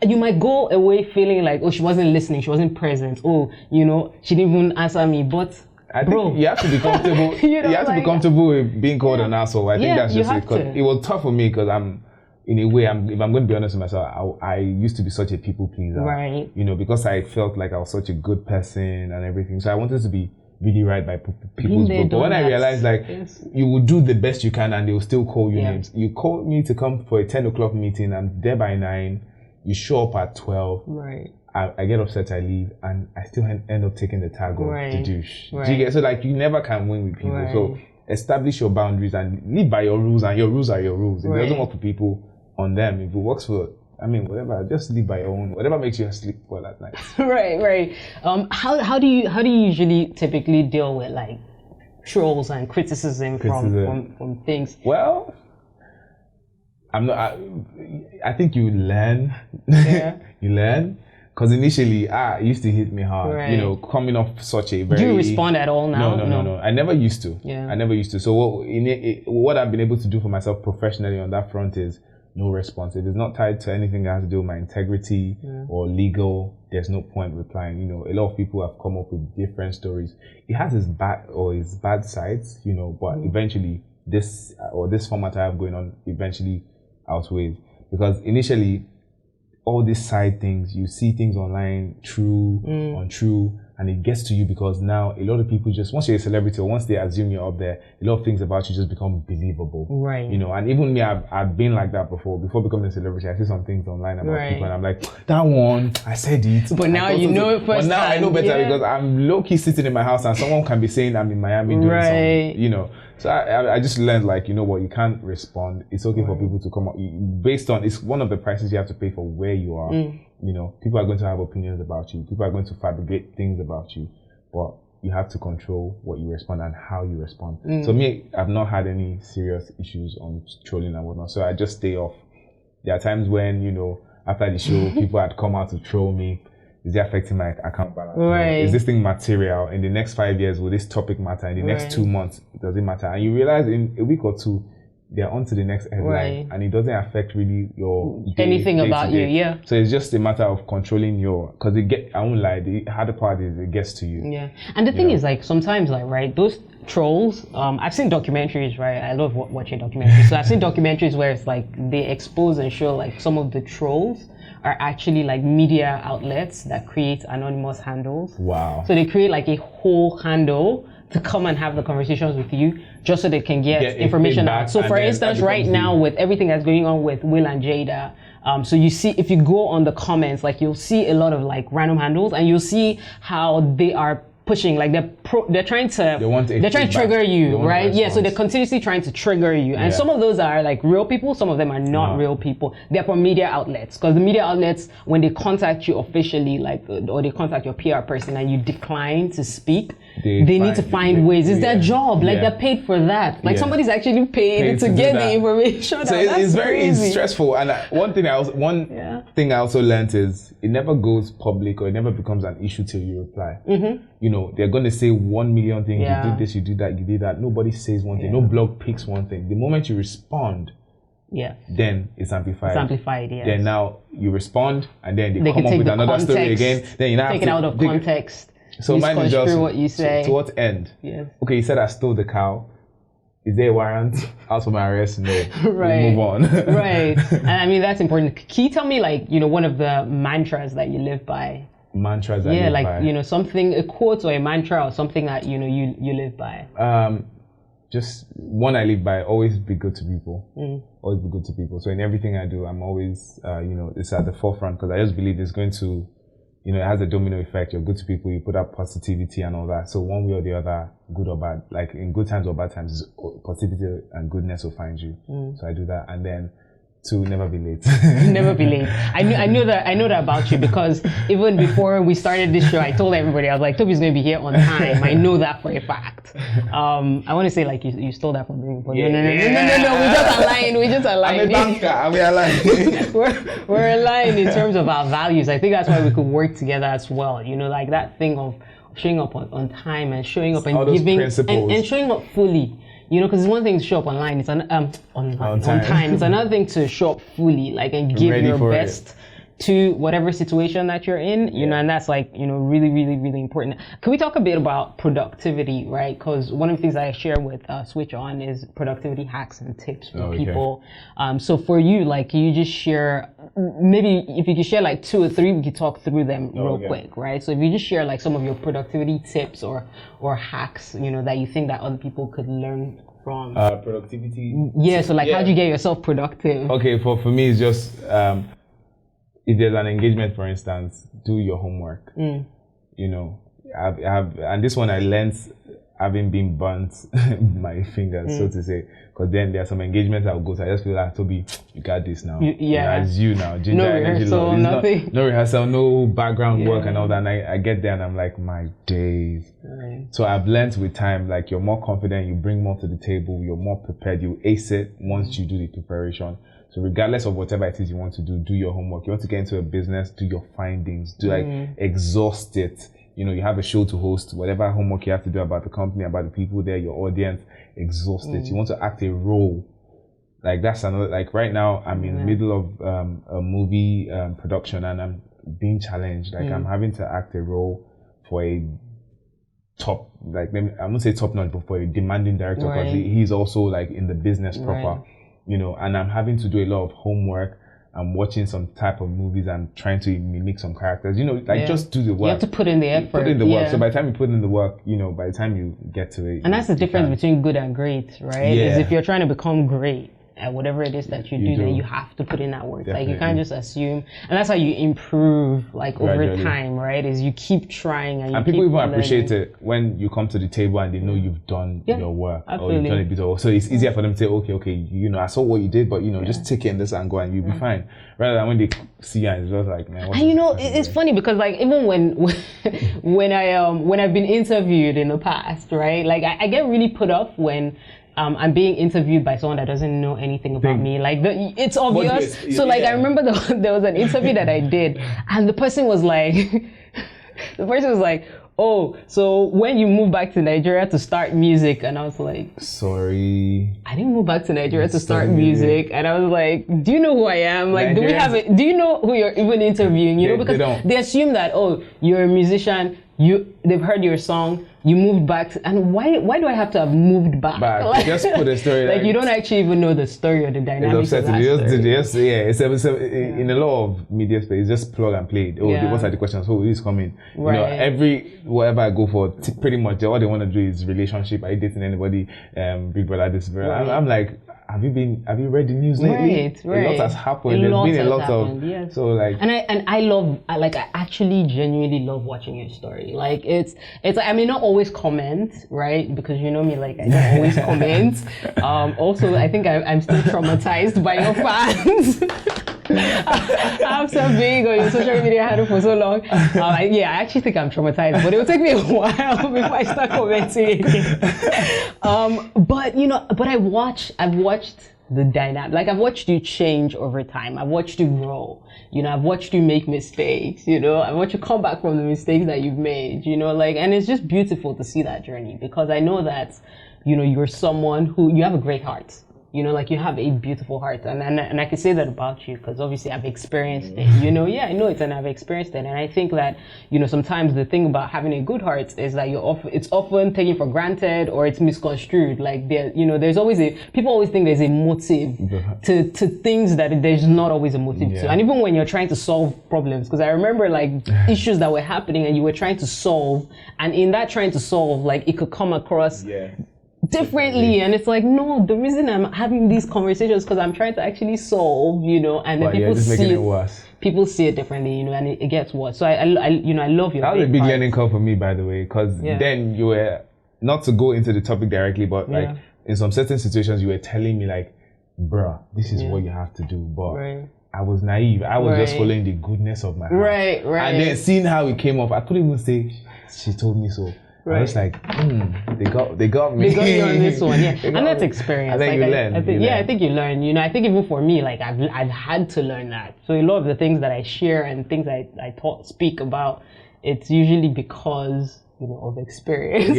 you might go away feeling like, oh, she wasn't listening, she wasn't present, oh, you know, she didn't even answer me, but I think you have to be comfortable. You have to be comfortable with being called an asshole. I think that's just it. Because it was tough for me because I'm, in a way, if I'm going to be honest with myself, I used to be such a people pleaser. Right. You know, because I felt like I was such a good person and everything. So I wanted to be really right by people's book. But when I realized like you will do the best you can and they will still call you names. You call me to come for a 10 o'clock meeting, I'm there by 9, you show up at 12. Right. I get upset, I leave, and I still end up taking the tag of the douche. Right. Do you get? So like you never can win with people. Right. So establish your boundaries and live by your rules, and your rules are your rules. If it doesn't work for people, on them. If it works for, I mean, whatever, just live by your own. Whatever makes you sleep well at night. Right. How do you usually typically deal with like trolls and criticism. From things? Well, I think you learn. Yeah. You learn. Because initially, it used to hit me hard. Right. You know, coming off such a very... Do you respond at all now? No. I never used to. Yeah. I never used to. So what I've been able to do for myself professionally on that front is no response. If it's not tied to anything that has to do with my integrity or legal, there's no point replying. You know, a lot of people have come up with different stories. It has its bad sides, you know, but eventually this format I have going on eventually outweighs. Because initially, all these side things, you see things online, true, untrue, and it gets to you because now a lot of people just, once you're a celebrity or once they assume you're up there, a lot of things about you just become believable. Right. You know, and even me, I've been like that before becoming a celebrity. I see some things online about people and I'm like, that one, I said it. But now you know it first. But now I know better because I'm low-key sitting in my house and someone can be saying I'm in Miami doing something, you know. So I just learned, like, you know what, you can't respond. It's okay for people to come up based on, it's one of the prices you have to pay for where you are. You know, people are going to have opinions about you. People are going to fabricate things about you, but you have to control what you respond and how you respond. So me, I've not had any serious issues on trolling and whatnot. So I just stay off. There are times when, you know, after the show, people had come out to troll me. Is it affecting my account balance? Right. Is this thing material? In the next 5 years, will this topic matter? In the next 2 months, does it matter? And you realize in a week or two, they're on to the next headline, and it doesn't affect really your anything about you. Yeah. So it's just a matter of controlling because I won't lie, the harder part is it gets to you. Yeah. And the thing is, like, sometimes, like, right, those trolls, I've seen documentaries, right? I love watching documentaries. So I've seen documentaries where it's like they expose and show like some of the trolls are actually like media outlets that create anonymous handles. Wow. So they create like a whole handle to come and have the conversations with you just so they can get information out. So for instance, right now with everything that's going on with Will and Jada, so you see, if you go on the comments, like you'll see a lot of like random handles and you'll see how they are pushing, like they're trying to trigger you, right? Yeah, so they're continuously trying to trigger you. And some of those are like real people, some of them are not real people. They're from media outlets. Because the media outlets, when they contact you officially, like, or they contact your PR person and you decline to speak, they need to find ways. It's their job. Like they're paid for that. Like somebody's actually paid to get the information. So it's very stressful. And one thing I also learned is it never goes public or it never becomes an issue till you reply. You know, they're going to say 1 million things. You did this, you did that, you did that. Nobody says one thing. No blog picks one thing. The moment you respond, then it's amplified. It's amplified, yeah. Then now you respond, and then they come up with another story again. Then you now take it out of context. So mine is just what you say. To what end? Yes. Okay, you said I stole the cow. Is there a warrant out for my arrest? No. Right. We'll move on. Right. And I mean, that's important. Can you tell me, like, you know, one of the mantras that you live by? Mantras that I live by? You know, something, a quote or a mantra or something that, you know, you live by. Just one I live by, always be good to people. Always be good to people. So in everything I do, I'm always, you know, it's at the forefront because I just believe it's going to, you know, it has a domino effect. You're good to people, you put out positivity and all that. So one way or the other, good or bad, like in good times or bad times, positivity and goodness will find you. So I do that. And then to never be late. Never be late. I know that about you because even before we started this show, I told everybody, I was like, Tobi's going to be here on time. I know that for a fact. I want to say like you stole that from me, but no, we just aligned. I'm a banker, and we aligned. we're aligned in terms of our values. I think that's why we could work together as well. You know, like that thing of showing up on time and showing up and giving and showing up fully. You know, because it's one thing to show up online, it's on time. It's another thing to show up fully, like, and give your best to whatever situation that you're in, you know, and that's like, you know, really, really, really important. Can we talk a bit about productivity, right? Because one of the things I share with Switch On is productivity hacks and tips for people. So for you, like, can you just share maybe if you could share like 2 or 3, we could talk through them real quick, right? So if you just share like some of your productivity tips or hacks, you know, that you think that other people could learn from. Productivity. Yeah. So like, how do you get yourself productive? Okay. For me, it's just if there's an engagement, for instance, do your homework. You know, and this one I learned having been burnt my fingers, so to say. Because then there are some engagements I'll go to. I just feel like, Toby, you got this now. It's you now. Ginger, no rehearsal, nothing. No rehearsal, no background work and all that. And I get there and I'm like, my days. Right. So I've learned with time, like you're more confident, you bring more to the table, you're more prepared, you ace it once you do the preparation. So regardless of whatever it is you want to do your homework. You want to get into a business, do your findings, exhaust it. You know, you have a show to host, whatever homework you have to do about the company, about the people there, your audience, exhaust it. You want to act a role. Like that's another, like right now, I'm in the middle of a movie production and I'm being challenged. Like I'm having to act a role for a top, like maybe, I won't say top notch, but for a demanding director because he's also like in the business proper, you know, and I'm having to do a lot of homework. I'm watching some type of movies. I'm trying to mimic some characters. You know, like just do the work. You have to put in the effort. Put in the work. So by the time you put in the work, you know, by the time you get to it. And that's the difference between good and great, right? Is if you're trying to become great at whatever it is that you do, then you have to put in that work. Definitely. Like you can't just assume. And that's how you improve, like over time, right? Is you keep trying and people even appreciate it when you come to the table and they know you've done your work or you've done a bit of work. So it's easier for them to say, okay, you know, I saw what you did, but you know, just take it in this angle and you'll be fine. Rather than when they see you and it's just like, man. And you know, it's funny because like even when I've been interviewed in the past, right? Like I get really put off when I'm being interviewed by someone that doesn't know anything about me. Like it's obvious. So like I remember there was an interview that I did, and the person was like, oh, so when you moved back to Nigeria to start music, and I was like, sorry, I didn't move back to Nigeria to start music, and I was like, do you know who I am? Like, do you know who you're even interviewing? You know, because they assume that, oh, you're a musician, they've heard your song, you moved back, and why do I have to have moved back? Like, just put a story like you don't actually even know the story or the dynamics of that in a lot of media space, just plug and play. What are the questions? Who is coming? Right. You know, whatever I go for, pretty much all they want to do is relationship. Are you dating anybody? Big brother, this brother. Right. I'm like, have you read the news lately? Right. A lot has happened. There's been a lot of so like. And I actually genuinely love watching your story. Like it's I may not always comment, right? Because you know me, like I don't always comment. Also, I think I'm still traumatized by your fans. After being on your social media handle for so long, I actually think I'm traumatized, but it will take me a while before I start commenting again. But I've watched the dynamic. Like I've watched you change over time. I've watched you grow. You know, I've watched you make mistakes. You know, I've watched you come back from the mistakes that you've made. You know, like, and it's just beautiful to see that journey because I know that, you know, you're someone who you have a great heart. You know, like you have a beautiful heart, and I can say that about you because obviously I've experienced it. You know, I know it, and I've experienced it, and I think that you know sometimes the thing about having a good heart is that it's often taken for granted or it's misconstrued. Like there's always people always think there's a motive to things that there's not always a motive to, and even when you're trying to solve problems, because I remember like issues that were happening and you were trying to solve, and in that trying to solve, like it could come across. Differently, and it's like, no, the reason I'm having these conversations because I'm trying to actually solve, you know, and then people see it worse. People see it differently, you know, and it gets worse. So I love your. That was a big learning curve for me, by the way, because then you were not to go into the topic directly, but like in some certain situations, you were telling me like, bruh, this is what you have to do, but. I was naive. I was just following the goodness of my heart. Right. And then seeing how it came off, I couldn't even say, she told me so. I was like, they got me. They got you on this one, and that's experience. I think you learn. I think you learn. You know, I think even for me, like I've had to learn that. So a lot of the things that I share and things I speak about, it's usually because of experience,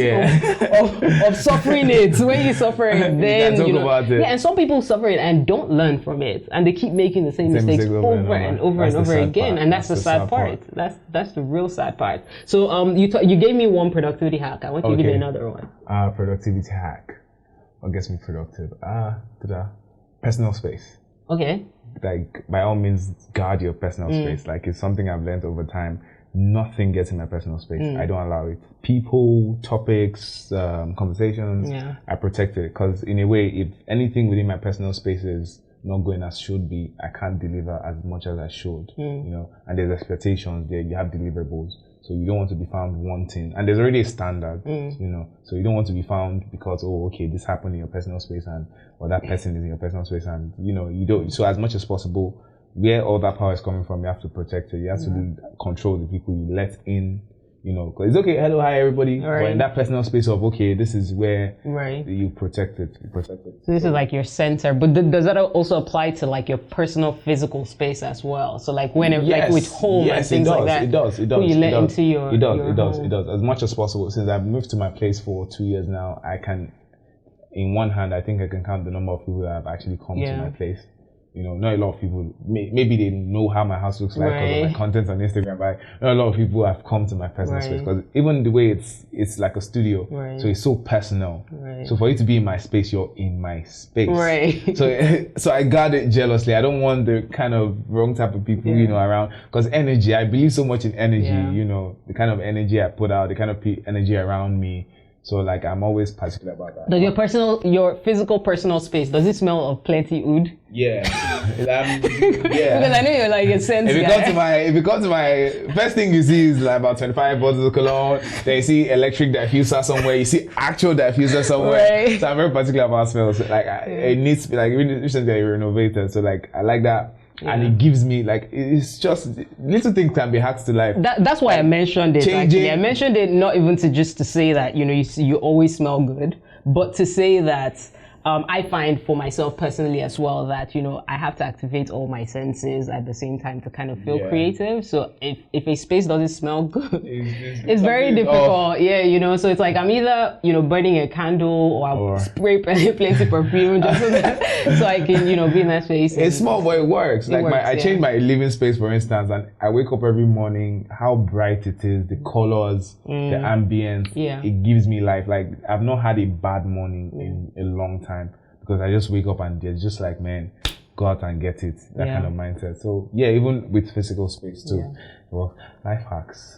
of suffering it. When you suffer it, then about it. And some people suffer it and don't learn from it, and they keep making the same mistakes over and over again, and that's the sad part. That's the real sad part. So you gave me one productivity hack. I want you to give me another one. Productivity hack. What gets me productive? Personal space. Okay. Like, by all means, guard your personal space. Like, it's something I've learned over time. Nothing gets in my personal space. I don't allow it. People, topics, conversations, I protect it. Because in a way, if anything within my personal space is not going as should be, I can't deliver as much as I should. You know, and there's expectations there. You have deliverables. So you don't want to be found wanting. And there's already a standard, you know. So you don't want to be found because, oh, okay, this happened in your personal space or that person is in your personal space, and, you know, you don't. So as much as possible, where all that power is coming from, you have to protect it. You have to control the people you let in, you know, because it's okay, hello, hi, everybody. Right. But in that personal space of, okay, this is where you protect it. So this is like your center. But does that also apply to like your personal physical space as well? So like when like with home and things like that. It does. Who you let into your It does. As much as possible. Since I've moved to my place for 2 years now, I can, in one hand, I think I can count the number of people that have actually come to my place. You know, not a lot of people, maybe they know how my house looks like because of my content on Instagram, but not a lot of people have come to my personal space, because even the way it's like a studio, so it's so personal. So for you to be in my space, you're in my space. So I guard it jealously. I don't want the kind of wrong type of people, you know, around, because energy, I believe so much in energy, you know, the kind of energy I put out, the kind of energy around me. So like, I'm always particular about that. Does your physical personal space, does it smell of plenty oud? Yeah. Because I know you're like a sense guy. If you come to my first thing you see is like about 25 bottles of cologne, then you see electric diffuser somewhere, you see actual diffuser somewhere. So I'm very particular about smells. Like it needs to be like recently renovated. So like, I like that. And it gives me, like, it's just, little things can be hacks to life. That's why I mentioned it, actually. I mentioned it not even to say that, you know, you always smell good, but to say that I find for myself personally as well that, you know, I have to activate all my senses at the same time to kind of feel creative. So if a space doesn't smell good, it's very difficult. Yeah, you know, so it's like I'm either, you know, burning a candle or I'll spray plenty of perfume just so I can, you know, be in that space. It's small, but it works. I change my living space, for instance, and I wake up every morning, how bright it is, the colors, the ambience, it gives me life. Like, I've not had a bad morning in a long time. Because I just wake up and there's just like, man, go out and get it. That kind of mindset. So yeah, even with physical space too. Well, life hacks.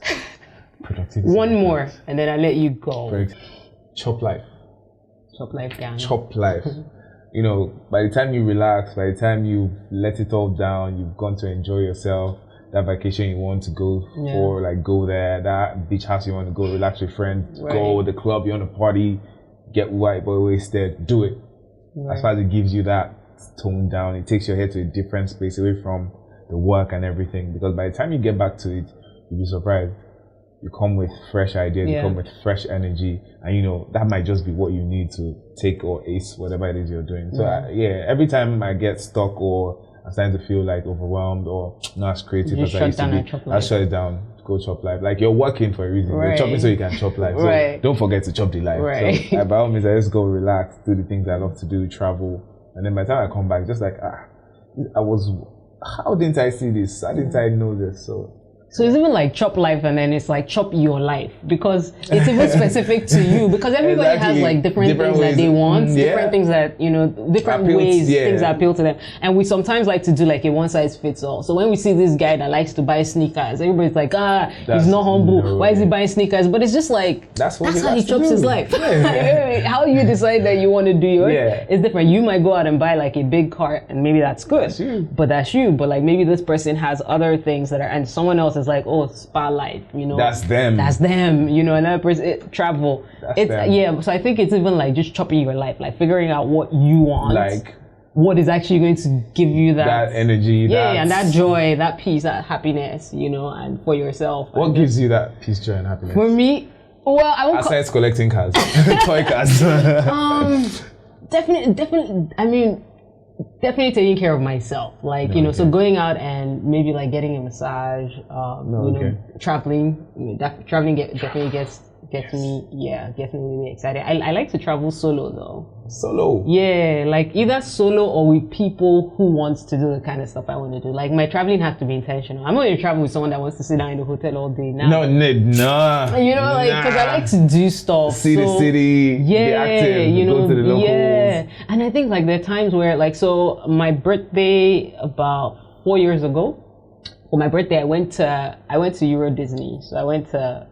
Productivity. One more and then I'll let you go. Chop life. Chop life, gang. Chop life. You know, by the time you relax, by the time you let it all down, you've gone to enjoy yourself, that vacation you want to go for, like go there, that beach house you want to go, relax with friends, go the club you want to party, get white boy wasted, do it. As far as it gives you that tone down, it takes your head to a different space away from the work and everything. Because by the time you get back to it, you'll be surprised. You come with fresh ideas, you come with fresh energy, and you know, that might just be what you need to take or ace whatever it is you're doing. So every time I get stuck or I'm starting to feel like overwhelmed or not as creative as I used to be, I shut it down. Go chop life. Like, you're working for a reason. You're chopping so you can chop life. So don't forget to chop the life. So by all means, I just go relax, do the things I love to do, travel. And then by the time I come back, just like, how didn't I see this? How didn't I know this? So it's even like chop life, and then it's like chop your life, because it's even specific to you, because everybody has like different things that they want, different things that, you know, different ways, things that appeal to them. And we sometimes like to do like a one size fits all. So when we see this guy that likes to buy sneakers, everybody's like, he's not humble. Why is he buying sneakers? But it's just like, that's how he chops his life. How you decide that you want to do yours is different. You might go out and buy like a big car, and maybe that's good. That's you. But like, maybe this person has other things that are, and someone else is like, oh, spa life, you know, that's them, you know, another person, travel, so I think it's even like just chopping your life, like figuring out what you want, like what is actually going to give you that energy, and that joy, that peace, that happiness, you know, and for yourself. What gives you that peace, joy, and happiness? For me, well, I won't aside collecting cars, toy cars. Definitely, I mean, definitely taking care of myself, like, you know, so going out and maybe like getting a massage, you know, traveling, you know, traveling definitely gets me really excited. I like to travel solo though. Solo? Yeah, like either solo or with people who wants to do the kind of stuff I want to do. Like, my traveling has to be intentional. I'm not going to travel with someone that wants to sit down in the hotel all day now. No. You know, like, because I like to do stuff. See the city, be active, you know, go to the locals. And I think like there are times where like, so my birthday about 4 years ago, for my birthday, I went to Euro Disney. So I went to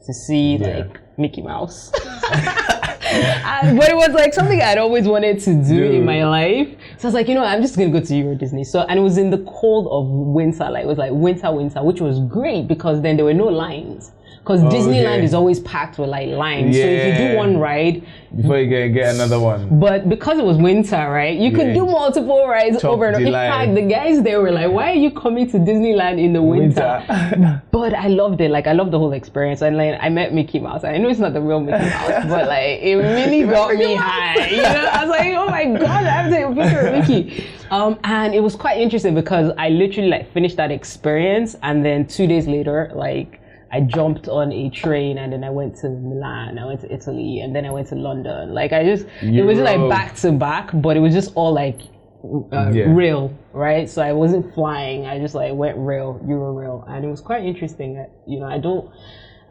see like Mickey Mouse. But it was like something I'd always wanted to do in my life. So I was like, I'm just gonna go to Euro Disney. So, and it was in the cold of winter, like it was like winter, which was great because then there were no lines. Because Disneyland is always packed with like lines. So if you do one ride, before you get another one. But because it was winter, right, you could do multiple rides over and over. In fact, the guys there were like, why are you coming to Disneyland in the winter? But I loved it. Like I loved the whole experience. And like I met Mickey Mouse. I know it's not the real Mickey Mouse, but like it really got me high. I was like, oh my God, I have to take a picture of Mickey. And it was quite interesting because I literally like finished that experience, and then 2 days later, like I jumped on a train and then I went to Milan, I went to Italy, and then I went to London. Like it was just like back to back, but it was just all like real, right? So I wasn't flying, I just like went Euro, and it was quite interesting that,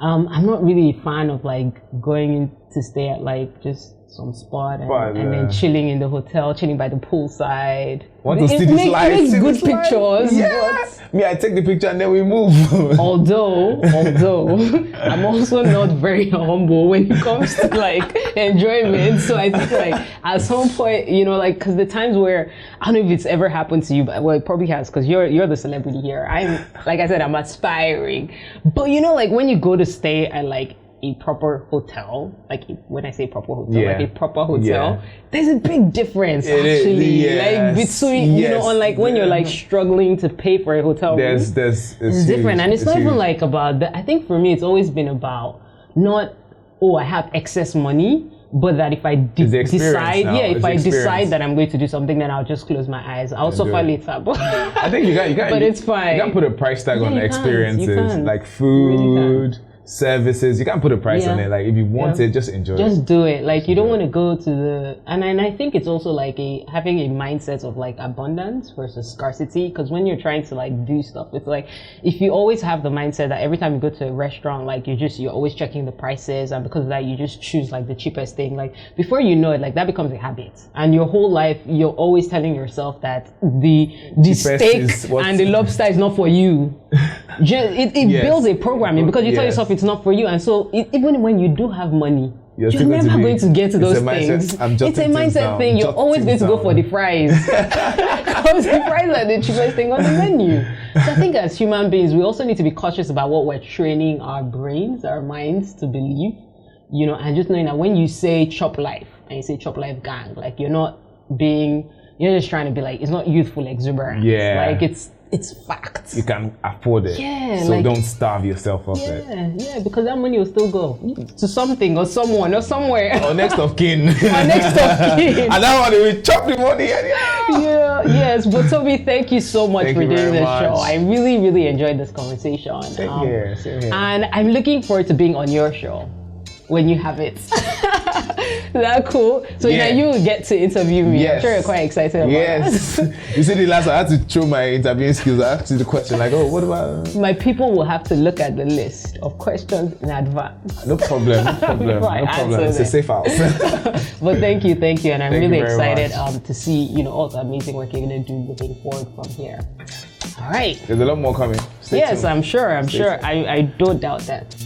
I'm not really a fan of like going in to stay at like just some spot and then chilling in the hotel, chilling by the poolside. Want to see this life? It makes good pictures. Yeah. Me, I take the picture and then we move. Although I'm also not very humble when it comes to like enjoyment. So I think like at some point, like because the times where I don't know if it's ever happened to you, but well, it probably has because you're the celebrity here. I'm like I said, I'm aspiring. But like when you go to stay at like a proper hotel, like when I say proper hotel, like a proper hotel, there's a big difference actually. Like between unlike when you're like struggling to pay for a hotel room, it's different, and it's not even like about that. I think for me, it's always been about not I have excess money, but that if I decide that I'm going to do something, then I'll just close my eyes. I'll suffer later, but I think you got. But it's fine. You can't put a price tag on the experiences, like food. Services, you can't put a price on it. Like if you want it, just enjoy it. Just do it. Like you don't want to go to and I think it's also like having a mindset of like abundance versus scarcity. Because when you're trying to like do stuff, it's like if you always have the mindset that every time you go to a restaurant, like you're always checking the prices, and because of that you just choose like the cheapest thing. Like before you know it, like that becomes a habit, and your whole life you're always telling yourself that the steak and the lobster is not for you. It builds a programming because you tell yourself it's not for you, and so even when you do have money, you're never going to get to those things. It's a mindset thing. You're always going to go for the fries because the fries are the cheapest thing on the menu. So I think as human beings, we also need to be cautious about what we're training our brains, our minds to believe. And just knowing that when you say chop life and you say chop life gang, like you're just trying to be like, it's not youthful exuberance. Like it's fact. You can afford it. So don't starve yourself of it. Because that money will still go to something or someone or somewhere. Or next of kin. And that one will chop the money. Yes. But Tobi, thank you so much for doing this show. I really, really enjoyed this conversation. Same here. And I'm looking forward to being on your show when you have it. Is that cool? So now you will get to interview me. I'm sure you're quite excited about that. You see the last one, I had to show my interviewing skills. I asked you the question like, what about... My people will have to look at the list of questions in advance. No problem. It's a safe house. But thank you. And I'm really excited to see, all the amazing work you're going to do moving forward from here. All right. There's a lot more coming. Stay tuned. I'm sure. I don't doubt that.